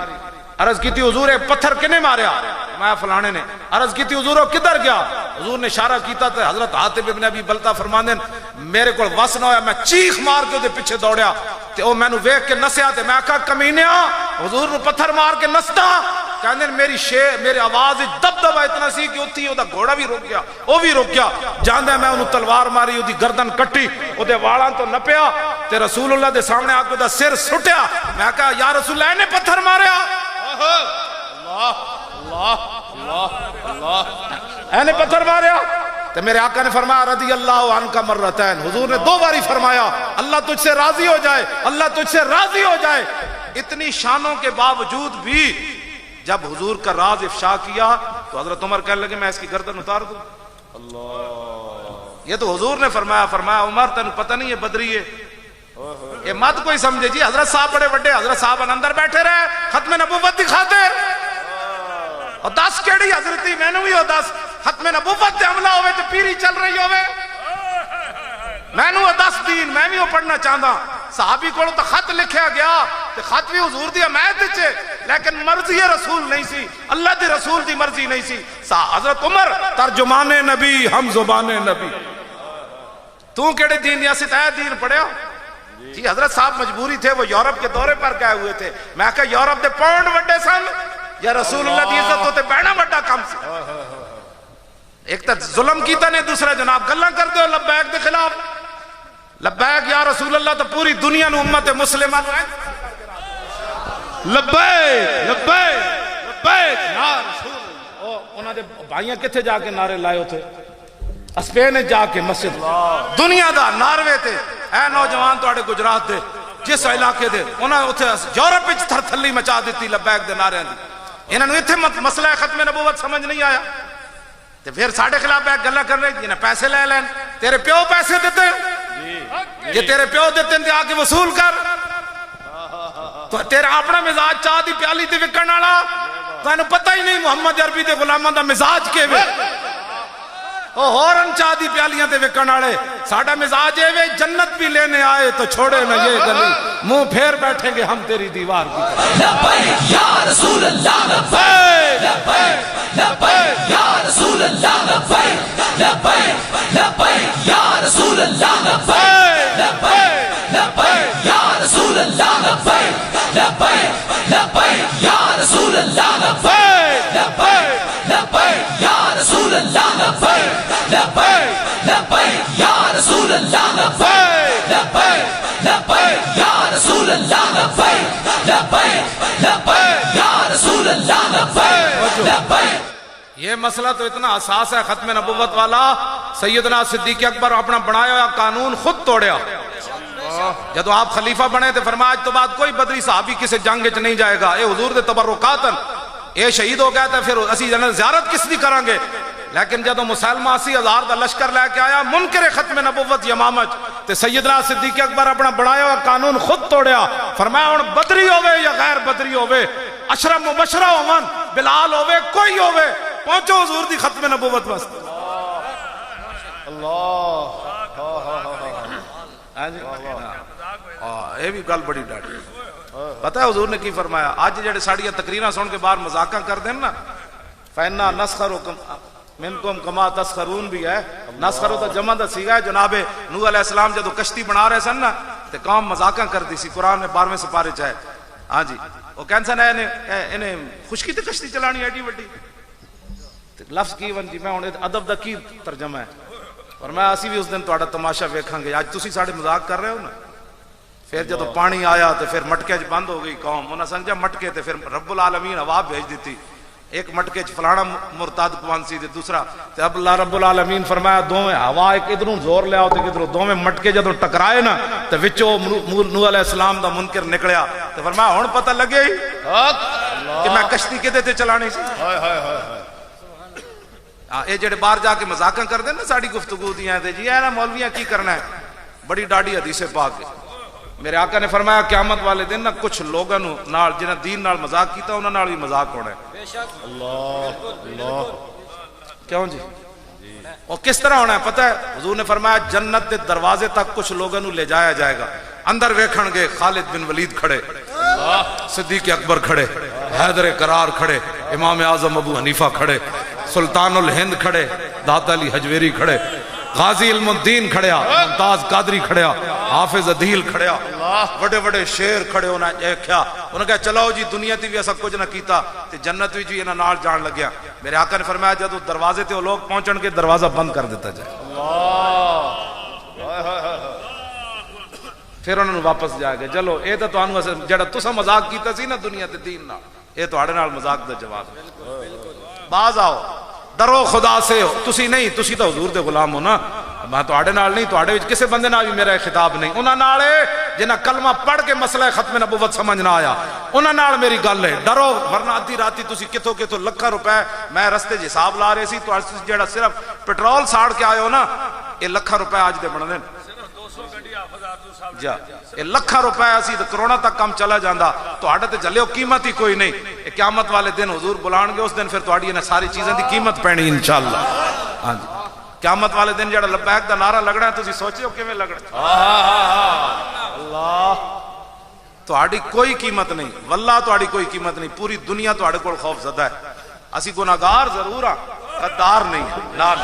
عرض کیتی حضور اے پتھر کنے ماریا؟ میں فلانے نے. عرض کیتی حضور او کدھر گیا؟ حضور نے اشارہ کیتا تے حضرت حاتب ابن ابی بلتا فرماندے میرے کول وس نہ ہویا میں چیخ مار کے دے پیچھے دوڑیا تے او مینوں ویکھ کے نسیا تے میں کہا کمینیا حضور نو پتھر مار کے نسدا. کہندے میری آواز دبدبا اتنا سی کہ اوتھی او دا گھوڑا بھی رک گیا او بھی رک گیا. جاندا میں اونوں تلوار ماری او دی گردن کٹی او دے والاں تو نپیا تے رسول اللہ دے سامنے آ کے دا سر سٹیا. میں کہا یا رسول اللہ نے پتھر ماریا. اللہ اللہ اینے پتھر ماریا تو میرے آقا نے فرمایا رضی اللہ عنہ مرتین، حضور نے 2 باری فرمایا اللہ تجھ سے راضی ہو جائے، اللہ تجھ سے راضی ہو جائے۔ اتنی شانوں کے باوجود بھی جب حضور کا راز افشا کیا تو حضرت عمر کہنے لگے میں اس کی گردن اتار دوں۔ یہ تو حضور نے فرمایا عمر تنو پتہ نہیں یہ بدری ہے، یہ مت کوئی سمجھے جی حضرت صاحب بڑے بڑے حضرت صاحب اندر بیٹھے رہے ختم نبوت دکھاتے اور 10 کیڑی حضرتی میں نے بھی ہو 10 ختم نبوت دے عملہ ہوئے تو پیری چل رہی ہوئے میں نے 10 دین میں بھی وہ پڑھنا چاہتا صحابی کو تو خط لکھیا گیا تو خط بھی حضور دی حمایت چھے لیکن مرضی رسول نہیں سی، اللہ دی رسول دی مرضی نہیں سی۔ حضرت عمر ترجمان نبی ہم زبان نبی، تو کیڑے دین یا ستایہ دین پڑھیا جی؟ حضرت صاحب مجبوری تھے، وہ یورپ کے دورے پر گئے ہوئے تھے، میں کہا یورپ دے پاؤنڈ وڈے سن یا رسول اللہ دی عزت ہوتے بہنا وڈا کام سی۔ ایک تا ظلم کیتا نے، دوسرا جناب گلہ کرتے ہو لبیک دے خلاف، لبیک یا رسول اللہ تو پوری دنیا نو امت مسلمہ نو ہے لبیک لبیک لبیک یا رسول اللہ۔ انہاں دے بھائیاں کتھے جا کے نعرے لائے ہوتے؟ اسپین جا کے مسجد دنیا دا ناروے تے اے نوجوان توڑے گجرات دے جس علاقے دے انہاں اتھے یورپ وچ تھر تھلی مچا دیتی لبیک دے نعرے دی، انہاں نو اتھے مسئلہ ختم نبوت سمجھ نہیں آیا تے پھر ساڑھے خلاف بیک گلہ کر رہے جنہیں پیسے لے لین، تیرے پیو پیسے دیتے یہ تیرے پیو دیتے ہیں آ کے وصول کر، تو تیرا اپنا مزاج چاہ دی پیالی تے وکن والا تو انہوں پتہ ہی نہیں محمد عربی دے غلامہ دا مزاج کے وے ہورن چاہ دی پیالیاں تے وکن والے ساڑھا مزاج ہے وے جنت بھی لینے آئے تو چھوڑے نہ یہ گلی منہ پھیر بیٹھیں گے ہم تیری دیوار کی۔ لبیک یا رسول اللہ لبیک لبیک لبیک یا رسول اللہ لبیک لبیک لبیک یا رسول اللہ لبیک لبیک لبیک یا رسول اللہ لبیک لبیک لبیک یا رسول اللہ لبیک لبیک لبیک یا رسول اللہ لبیک لبیک لبیک یا رسول اللہ لبیک لبیک لبیک یا رسول اللہ لبیک لبیک لبیک یا رسول اللہ لبیک لبیک۔ یہ مسئلہ تو اتنا حساس ہے ختم نبوت والا، سیدنا صدیق اکبر اپنا بنایا ہوا قانون خود توڑیا۔ جب آپ خلیفہ بنے تھے فرمایا آج تو بعد کوئی بدری صحابی کسی جنگ وچ نہیں جائے گا، اے حضور دے تبرکاتن اے شہید ہو گیا تھا پھر اسی جنت زیارت کس دی کریں گے۔ لیکن جب مسلمہ 80,000 دا لشکر لے کے آیا منکر ختم نبوت یمامت تے سیدنا صدیق اکبر اپنا بنایا ہوا قانون خود توڑیا، فرمایا ہن بدری ہوئے یا غیر بدری ہوئے، اشرف مبشرہ ہوون بلال ہوئے کوئی ہوئے پہنچو حضور دی ختم نبوت واسطے۔ اللہ اے بھی گل بڑی ڈاڑی پتہ ہے حضور نے کی فرمایا؟ آج جڑے ساڑیاں تقریریں سن کے بعد مذاقاں کر دیں نا، فَإِنَّا نَسْخَرُكُمْ مِنْكُمْ كَمَا تَسْخَرُونَ بھی ہے، نسخرو تو جمع دا سیگا ہے۔ جناب نوح علیہ السلام جدو کشتی بنا رہے سن نا تے قوم مذاقاں کر دی سی، قرآن میں 12ویں سپارے چاہے ہاں جی وہ کہن سن انہیں خشکی تے کشتی چلانی ایڈی وڈی لفظ کی ون جی میں ہوں ادب دا کی ترجمہ ہے، اور میں اسی بھی اس دن تہاڈا تماشا ویکھاں گے۔ آج تسی ساڑے مذاق کر رہے ہو نا، پھر جدو پانی آیا تو پھر مٹکے چ بند ہو گئی قوم، انہاں سمجھا مٹکے تے پھر رب العالمین ہوا بھیج دیتی، ایک مٹکے چ فلانا مرتاد قوان سی تے دوسرا تے اب اللہ رب العالمین فرمایا دوویں ہوا ایک ادھروں زور لے آؤ تے کدھروں دوویں مٹکے جدوں ٹکرائے نا تے وچوں نوح علیہ السلام دا منکر نکلیا تے فرمایا ہن پتہ لگے ہی کہ میں کشتی کدے تے چلانی سی۔ اے جڑے باہر جا کے مذاقاں کر دیں نا ساڑی گفتگو دیاں تے جی اے نا مولویاں کی کرنا ہے، بڑی ڈاڑی حدیث پاک ہے۔ میرے آقا نے فرمایا قیامت والے دن نا کچھ لوگاں نال جنہاں دین نال مذاق کیتا انہاں نال بھی مذاق ہونا ہے۔ اللہ کیوں جی اور کس طرح ہونا ہے پتہ ہے؟ حضور نے فرمایا جنت دے دروازے تک کچھ لوگاں نو لے جایا جائے گا، اندر ویکھن گے خالد بن ولید کھڑے، صدیق اکبر کھڑے، حیدر قرار کھڑے، امام اعظم ابو حنیفہ کھڑے، سلطان الہند کھڑے، داتا علی حجویری کھڑے، غازی علم الدین کھڑیا، ممتاز قادری کھڑیا، حافظ عدیل کھڑیا، بڑے بڑے شیر کھڑے ہونا کیا انہوں نے کہا چلو جی دنیا تی بھی ایسا کچھ نہ کیتا تے جنت بھی جی انہاں نال جان لگیا۔ میرے آقا نے فرمایا جدو دروازے تے وہ لوگ پہنچن کے دروازہ بند کر دیتا جائے، پھر انہوں نے واپس جا گئے چلو اے تو تانوں جڑا تساں مذاق کیتا سی نا دنیا تے دین نال، اے تہاڈے نال مذاق دا جواب ہے۔ باز آؤ ڈرو خدا سے تسی نہیں تسی تو حضور دے غلام ہو نا میں تواڈے نال نہیں تواڈے وچ کسے بندے نال بھی میرا خطاب نہیں انہاں نال جنہاں کلمہ پڑھ کے مسئلہ ختم نبوت سمجھ نہ آیا انہاں نال میری گل ہے ڈرو ورنہ ادھی راتی تسی کتھوں کتھوں لاکھاں روپے میں رستے چ حساب لا رہے سی تو جیڑا صرف پیٹرول ساڑ کے آئے ہو نا یہ لاکھاں روپے اج دے بن دین جا یہ لاکھاں روپے اسی تے کروڑا تک کام چلا جاندا تواڈے تے چلے قیمت ہی کوئی نہیں یہ قیامت والے دن حضور بلان گے اس دن پھر تواڈی نے ساری چیزاں دی قیمت پینی انشاءاللہ ہاں جی قیامت والے دن جڑا لبیک دا نعرہ لگنا ہے تسی سوچیو کیویں لگنا اللہ تواڈی کوئی قیمت نہیں واللہ تواڈی کوئی قیمت نہیں پوری دنیا تواڈے کول خوف زدہ ہے اسی گناہگار ضرور ہاں غدار نہیں نا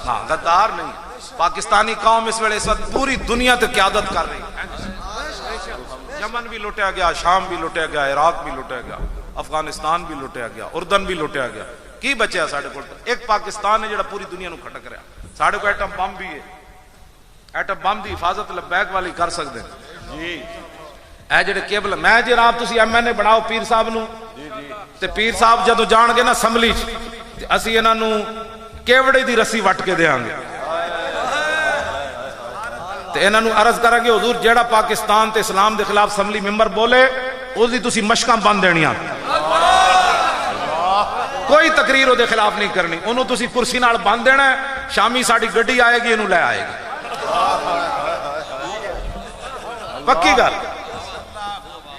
ہاں غدار نہیں پاکستانی قوم اس ویلے اس وقت پوری دنیا تے قیادت کر رہی ہے یمن بھی لٹیا گیا شام بھی لٹیا گیا عراق بھی لٹیا گیا افغانستان بھی لٹیا گیا اردن بھی لٹیا گیا کی بچیا ساڈے کول ایک پاکستان ہے جڑا پوری دنیا نو کھٹک رہا ساڈے کو ایٹم بم بھی ہے ایٹم بم دی حفاظت لبیک والی کر سکدے جی اے جڑے کیبل میں جناب تسی ایم این اے بناؤ پیر صاحب نو تے پیر صاحب جدوں جان گے نا اسمبلی تے اسی انہاں نو کیوڑے دی رسی وٹ کے دیاں گے تے انہاں نو عرض کریں گے حضور جیڑا پاکستان تے اسلام دے خلاف اسمبلی ممبر بولے اس دی تسی مشکاں بند دینیاں کوئی تقریر او دے خلاف نہیں کرنی انہوں تسی کرسی نال بند دینا ہے شامی ساڑی گڈی آئے گی انہوں لے آئے گی پکی گل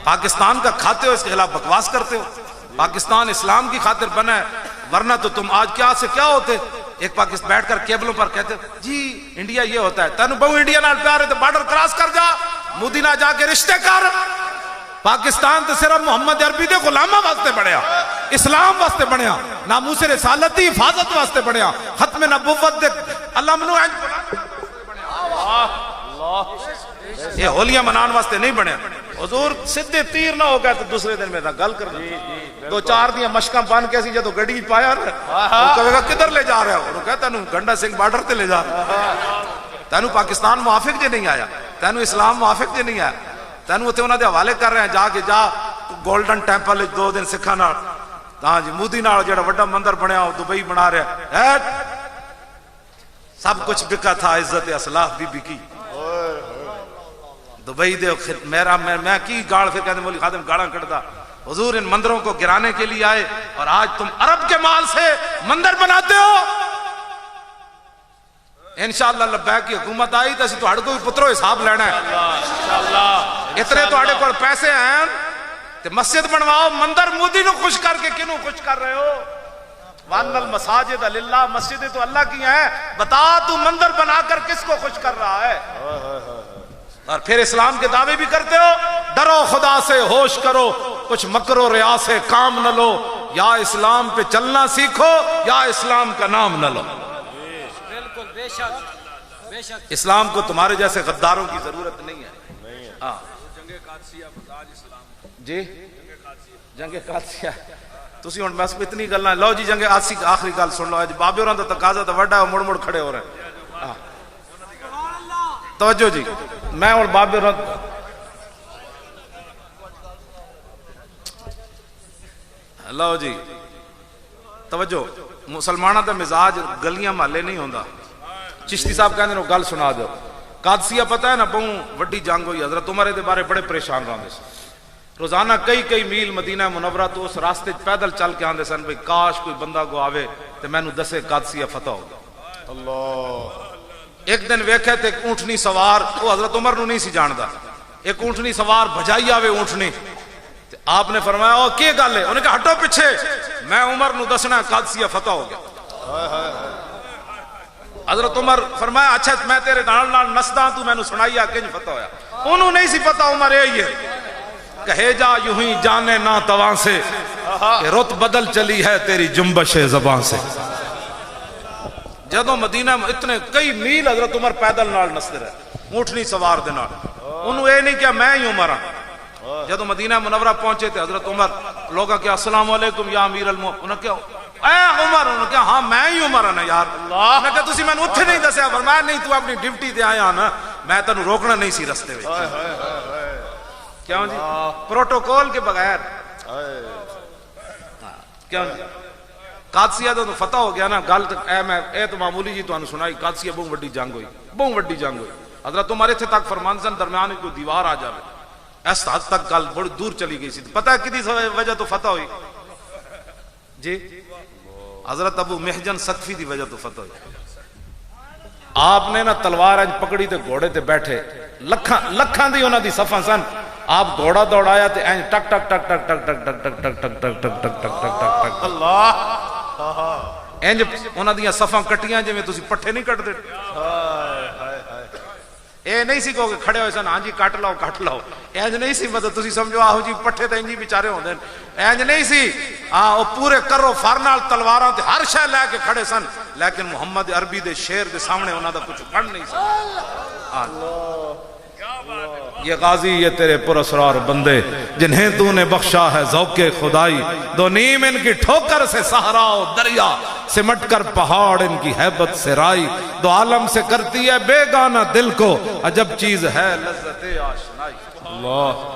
پاکستان کا کھاتے ہو اس کے خلاف بکواس کرتے ہو پاکستان اسلام کی خاطر بنا ہے ورنہ تو تم آج کیا سے کیا ہوتے ایک پاکستان بیٹھ کر کیبلوں پر کہتے جی انڈیا یہ ہوتا ہے تینو بہو انڈیا نال پیار ہے تو بارڈر کراس کر جا مودی نہ جا کے رشتے کر پاکستان تو صرف محمد عربی دے غلامہ واسطے بڑھیا اسلام واسطے بڑھیا ناموس رسالت دی حفاظت واسطے بڑھیا ختم نبوت دے اللہ منو یہ ہولیاں منان واسطے نہیں بنے حضور سدھے تیر نہ ہو گئے تو دوسرے دن میں گل کر دو چار دیاں مشکاں بان کے اسی جدو گڑی پایا وہ کہے گا کدھر لے جا رہا ہو کہتا تینوں گنڈا سنگھ بارڈر تے لے جا تینوں پاکستان موافق جے نہیں آیا تینوں اسلام موافق جے نہیں آیا تینوں اتنے انہوں دے حوالے کر رہے ہیں جا کے جا گولڈن ٹیمپل 2 دن سکھا نال ہاں جی مودی نال جڑا وڈا مندر بنیا دبئی بنا رہا ہے سب کچھ بکا تھا عزت اسلاف بی بی کی دبئی دے میرا میں کی گاڑ پھر کہتے مولی خادم گاڑاں کٹتا حضور ان مندروں کو گرانے کے لیے آئے اور آج تم عرب کے مال سے مندر بناتے ہو انشاءاللہ لبیک کی حکومت آئی تو اسی تو ہڑ کو پترو حساب لینا ہے اتنے تو ہڑے کو پیسے ہیں تے مسجد بنواؤ مندر مودی نو خوش کر کے کنوں خوش کر رہے ہو وَأَنَّ الْمَسَاجِدَ لِلَّهِ مسجدیں تو اللہ کی ہیں بتا تو مندر بنا کر کس کو خوش کر رہا ہے اور پھر اسلام کے دعوے بھی کرتے ہو ڈرو خدا سے ہوش کرو کچھ مکر و ریا سے کام نہ لو یا اسلام پہ چلنا سیکھو یا اسلام کا نام نہ لو اسلام کو تمہارے جیسے غداروں کی ضرورت نہیں ہے جی جنگ قادسیہ تسی ہن بس اتنی گلاں لو جی جنگ قادسیہ کی آخری گل سن لو اج بابے ہوراں دا تقاضا تے وڈا مڑ مڑ کھڑے ہو رہے ہیں توجہ جی میں اور بابے ہوراں لو جی توجہ مسلماناں دا مزاج گلیاں محلے نہیں ہوندا چشتی صاحب کہندے نے گل سنا دو قادسیہ پتہ ہے نا بہوں وڈی جنگ ہوئی حضرت عمر دے بارے بڑے پریشان رہندے سن روزانہ کئی میل مدینہ منورہ تو اس راستے پیدل چل کے آندے سن بھئی کاش کوئی بندہ کو آوے تے مینوں دسے قادسیہ فتح ہو گیا اللہ ایک دن ویکھے تے ایک اونٹنی سوار وہ حضرت عمر نو نہیں سی جاندا ایک اونٹنی سوار بھجائی آوے اونٹنی تے آپ نے فرمایا او کی گل ہے انہوں نے کہا ہٹو پیچھے میں عمر نو دسنا قادسیہ فتح ہو گیا حضرت عمر فرمایا اچھا میں تیرے نال نسدا تو مینوں سنائی آ کنج فتح ہویا انہوں نہیں سی پتہ عمر یہی ہے کہے جا یوں ہی جانے نہ تواں سے کہ رت بدل چلی ہے تیری جنبش زبان سے جدوں مدینہ اتنے کئی میل حضرت عمر پیدل نال نستے رہے اونٹنی سوار دے نال انہوں اے نہیں کیا میں ہی عمر ہاں جدوں مدینہ منورہ پہنچے تھے حضرت عمر لوگا کیا السلام علیکم یا امیر المومنین انہوں کیا اے عمر انہوں کیا ہاں میں ہی عمر ہاں یار انہوں کہا تسی میں نے اتھے نہیں دسیا فرمایا نہیں تو اپنی ڈیوٹی تے آیا نا میں تنوں روکنا نہیں سی رستے وچ کیوں جی پروٹوکول کے بغیر کیوں جی قادسیہ تو فتح ہو گیا نا گل اے تو معمولی جی تمہیں سنائی قادسیہ بہت وڈی جنگ ہوئی بہت وڈی جنگ ہوئی حضرت تمہارے تھے تک فرمان سن درمیان کوئی دیوار آ جائے اس حد تک گل بڑی دور چلی گئی سی پتہ ہے کدی وجہ تو فتح ہوئی جی حضرت ابو محجن ثقفی دی وجہ تو فتح ہوئی آپ نے نا تلوار اج پکڑی تے گھوڑے تے بیٹھے لکھاں دی انہاں دی صفاں سن آپ گھوڑا دوڑایا تے این ٹک ٹک ٹک ٹک ٹک ٹک ٹک ٹک ٹک ٹک ٹک ٹک ٹک ٹک ٹک ٹک اللہ انج انہاں دیاں صفاں کٹیاں جویں تسی پٹھے نہیں کٹ دے اے نہیں سی کہ کھڑے ہوئے سن ہاں جی کٹ لاؤ انج نہیں سی مطلب تسی سمجھو آہو جی پٹھے تے انجی بیچارے ہوندے انج نہیں سی ہاں او پورے کرو فر نال تلواراں تے ہر شے لے کے کھڑے سن لیکن محمد عربی دے شیر دے سامنے انہاں دا کچھ بن نہیں سکتا یہ غازی یہ تیرے پراسرار بندے جنہیں تو نے بخشا ہے ذوق خدائی دو نیم ان کی ٹھوکر سے صحرا و دریا سمٹ کر پہاڑ ان کی ہیبت سے رائی دو عالم سے کرتی ہے بے گانہ دل کو عجب چیز ہے لذت آشنائی اللہ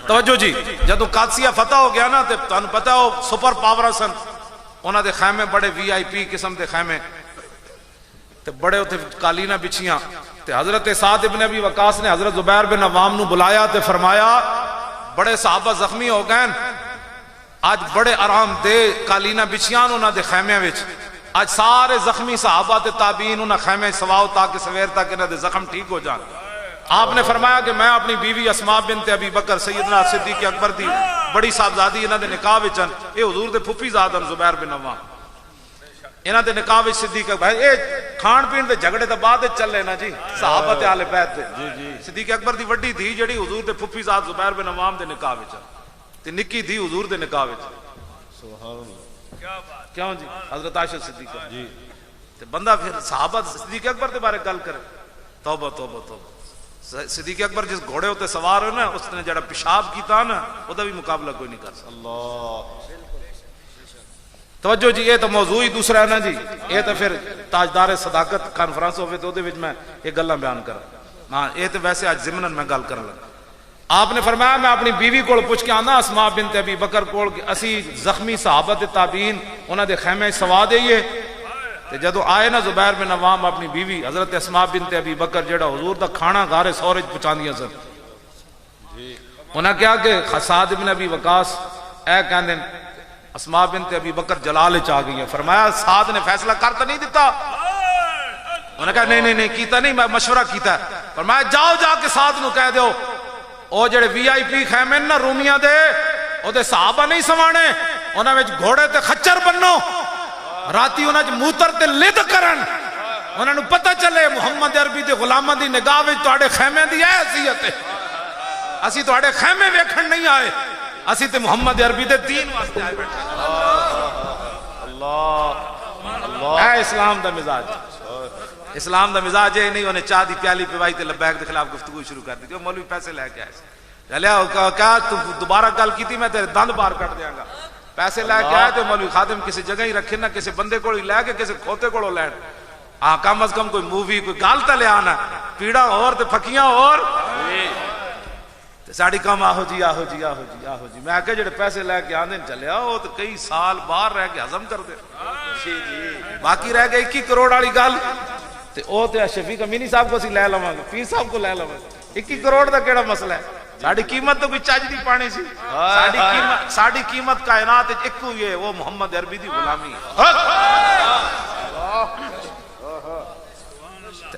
توجہ جی جدو قادسیہ فتح ہو گیا نا تے تانوں پتہ ہو سپر پاور سن انہاں دے خیمے بڑے وی آئی پی قسم دے خیمے تے بڑے اتنے قالینہ بچھیاں تے حضرت سعد ابن ابی وقاص نے حضرت زبیر بن عوام نو بلایا تے فرمایا بڑے صحابہ زخمی ہو گئے آج بڑے آرام دے قالینہ بچھیاں انہاں دے خیمے وچ آج سارے زخمی صحابہ تے تابعین انہاں خیمے سواؤ تاکہ سویر تک انہاں دے زخم ٹھیک ہو جان آپ نے فرمایا کہ میں اپنی بیوی اسماء بنت ابی بکر سیدنا صدیق اکبر دی بڑی صاحبزادی انہاں دے نکاح وچن اے حضور دے پھپھی زادن زبیر بن عوام انہاں دے نکاح وچ صدیق اکبر اے کھان پین دے جھگڑے تے بعد چلے نا جی صحابہ تے اہل بیت دے صدیق اکبر دی وڈی دھی جڑی حضور دے پھپھی زاد زبیر بن عوام دے نکاح وچ تے نکی دھی حضور دے نکاح وچ سبحان اللہ کیا بات کیوں جی حضرت عائشہ صدیقہ جی تے بندہ پھر صحابہ صدیق اکبر دے بارے گل کرے توبہ توبہ توبہ صدیق اکبر جس گھوڑے ہوتے سوار ہو نا اس نے جڑا پیشاب کیتا نا او دا بھی مقابلہ کوئی نہیں کر سکتا اللہ توجہ جی یہ تو موضوع ہی دوسرا ہے نا جی یہ تو پھر تاجدار صداقت کانفرنس ہوئے تو دے وچ میں یہ گلاں بیان کراں ہاں یہ تو ویسے آج ضمناً میں گل کر لگا آپ نے فرمایا میں اپنی بیوی کو پوچھ کے آنا اسماء بنت ابی بکر کو اسی زخمی صحابہ تابعین انہاں دے خیمے سوا دئیے تے جدو آئے نا زبیر بن عوام اپنی بیوی حضرت اسماء بنت ابی بکر جڑا حضور دا کھانا گارے سورج پہنچاندیاں سن انہاں کیا کہ سعد بن ابی وقاص اے کہندے اسماء بنت ابی بکر جلال چاہ گئی ہیں فرمایا سعد نے فیصلہ کرتا نہیں دیتا انہوں نے کہا نہیں کیتا نہیں میں مشورہ کیتا ہے فرمایا جاؤ جا کے سعد نو کہہ دیو او جڑے وی آئی پی خیمے نا رومیاں دے او دے صحابہ نہیں سوانے انہاں وچ گھوڑے تے خچر بنو راتی انہاں وچ موتر تے لد کرن انہاں نو پتہ چلے محمد عربی دے غلاماں دی نگاہ وچ تواڈے خیمے دی حیثیت ہے اسی تواڈے خیمے ویکھن نہیں آئے اسی تے محمد عربی دے دین واسطے آئے بیٹھے اللہ اے اسلام دا مزاج اسلام دا مزاج ہے نہیں انہیں چاہ دی پیالی پیوائی تے لبیک دے خلاف گفتگو شروع کر دی مولوی پیسے لے کے آئے چلیا کہا تو دوبارہ گل کی تھی میں تیرے دند بار کٹ دیاں گا پیسے لے کے آئے تو مولوی خادم کسی جگہ ہی رکھے نا کسی بندے کو لے کے کسی کھوتے کو لین ہاں کم از کم کوئی مووی کوئی گال تے لے آنا پیڑا اور تے پھکیاں اور ساڑی کام آہو جی میں کہ جڑے پیسے لے کے آنے چلے آؤ تو کئی سال باہر رہ کے ہضم کر دے باقی رہ گئے 21 کروڑ والی گل تے او تے شفیق امینی صاحب کو سی لے لواں گے پیر صاحب کو لے لواں گے 21 کروڑ دا کیڑا مسئلہ ہے ساڑی قیمت تو کوئی چج دی پانی سی ساڑی قیمت کائنات وچ اکو ہی ہے وہ محمد عربی دی غلامی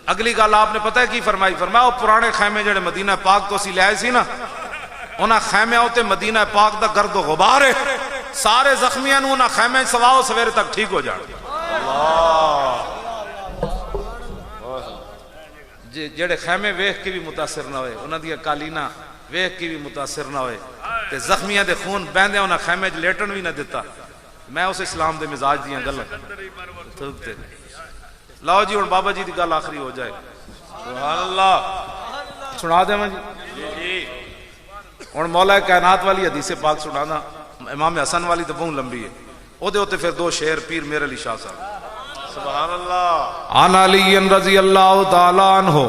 اگلی گل آپ نے پتہ ہے کی فرمائی فرمایا پرانے خیمے جڑے مدینہ پاک تو اسی لے آئے سی نا انہاں خیمے ہوتے مدینہ پاک دا گرد و غبار ہے سارے زخمیاں نو انہاں خیمے سواؤ سویرے تک ٹھیک ہو جان جڑے خیمے ویکھ کے بھی متاثر نہ ہوئے انہاں دی قالینہ ویکھ کے بھی متاثر نہ ہوئے تے زخمیاں دے خون بہندے انہاں خیمے وچ لیٹن بھی نہ دیتا میں اس اسلام دے مزاج دیاں گلاں ٹھیک تے لاؤ جی ہن بابا جی دی گل آخری ہو جائے سبحان اللہ سنا دے میں جی ہن مولا کائنات والی حدیث پاک سنانا امام حسن والی تو بہت لمبی ہے او دے ہوتے پھر دو شعر پیر میر علی شاہ صاحب سبحان اللہ عن علی رضی اللہ تعالی عنہ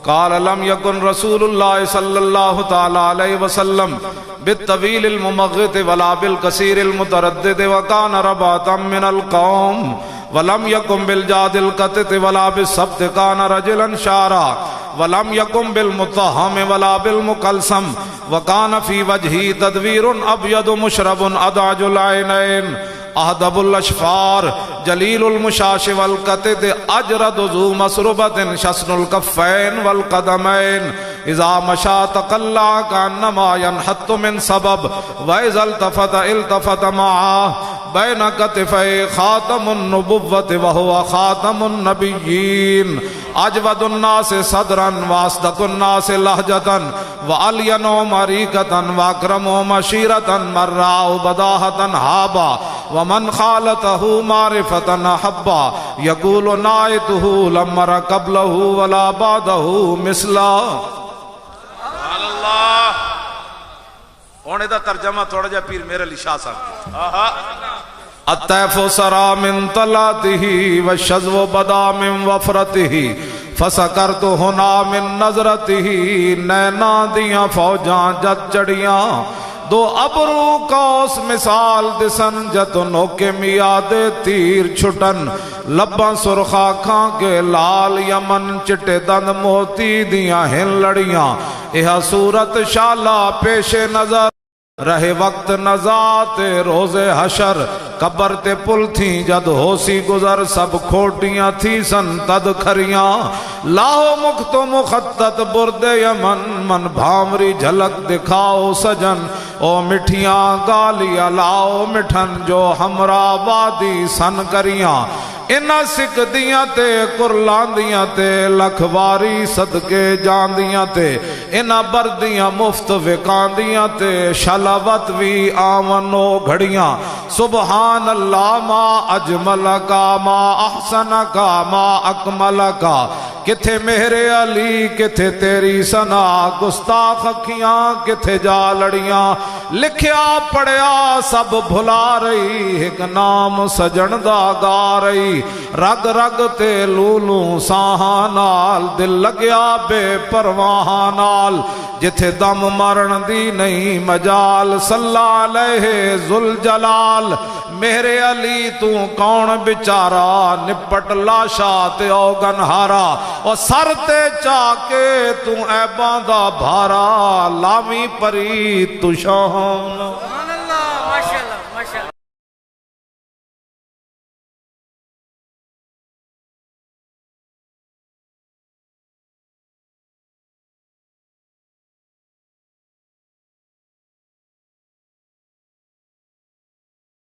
قال لم يكن رسول الله صلى الله تعالى عليه وسلم بالطويل الممغط ولا بالقصير المتردد وكان رباطا من القوم ولم يكن بالجاد القتت ولا بالسبت كان رجلا شارا ولم يكن بالمتهم ولا بالمقلسم وكان في وجهه تدوير أبيض مشرب أدعج العينين أهدب الأشفار جليل المشاش والقتد أجرد ذو مسربة شسن الكفين والقدمين إذا مشى تقلع كأنما ينحط من سبب وإذا التفت معه بين كتفي خاتم النبوة وهو خاتم النبيين أجود الناس صدرا وأصدق الناس لهجة وألين مريكة وأكرم مشيرة مرا بداهة هابا ومن خالته معرفة أحبا يقول نائته لم أر قبله ولا بعده مثلا. اللہ ہونے دا ترجمہ تھوڑا جا پیر میرے علی شاہ صاحب. الطیف سرا من طلاته والشذو بدا من وفرته فسکرت ہنا من نظرته نینا دیاں فوجاں جت چڑیاں دو ابرو کوس مثال دسن جتنوں کے میاد تیر چھٹن لباں سرخا کھاں کے لال یمن چٹے دند موتی دیاں ہن لڑیاں یہ صورت شالا پیش نظر رہے وقت نزات روز حشر قبر تے پل تھی جد ہوسی گزر سب کھوٹیاں تھی سن تد کھریاں لاہو مخت مخطط برد یمن من بھامری جھلک دکھاؤ سجن او مٹھیاں گالیاں لاؤ مٹھن جو ہمرا وادی سن کریاں انہاں سکھ دیاں تے قرلان دیاں تے لکھواری صدقے جان دیاں تے انہاں بردیاں مفت وکان دیاں تے شلاوت وی آمنو گھڑیاں سبحان اللہ ما اجمل کا ما احسن کا ما اکمل کا کتھے میرے علی کتھے تیری سنا گستاخ اکھیاں کتھے جا لڑیاں لکھیا پڑھیا سب بھلا رہی ایک نام سجن دا گا رہی رگ رگ تے لولوں ساہاں نال دل لگیا بے پرواہاں نال جتھے دم مرن دی نہیں مجال صلی علیہ ذوالجلال میرے علی تو کون بچارا نپٹ لاشا تے اوگن ہارا اور سر تے چاکے تو اے باندھا بھارا لاوی پری تو شان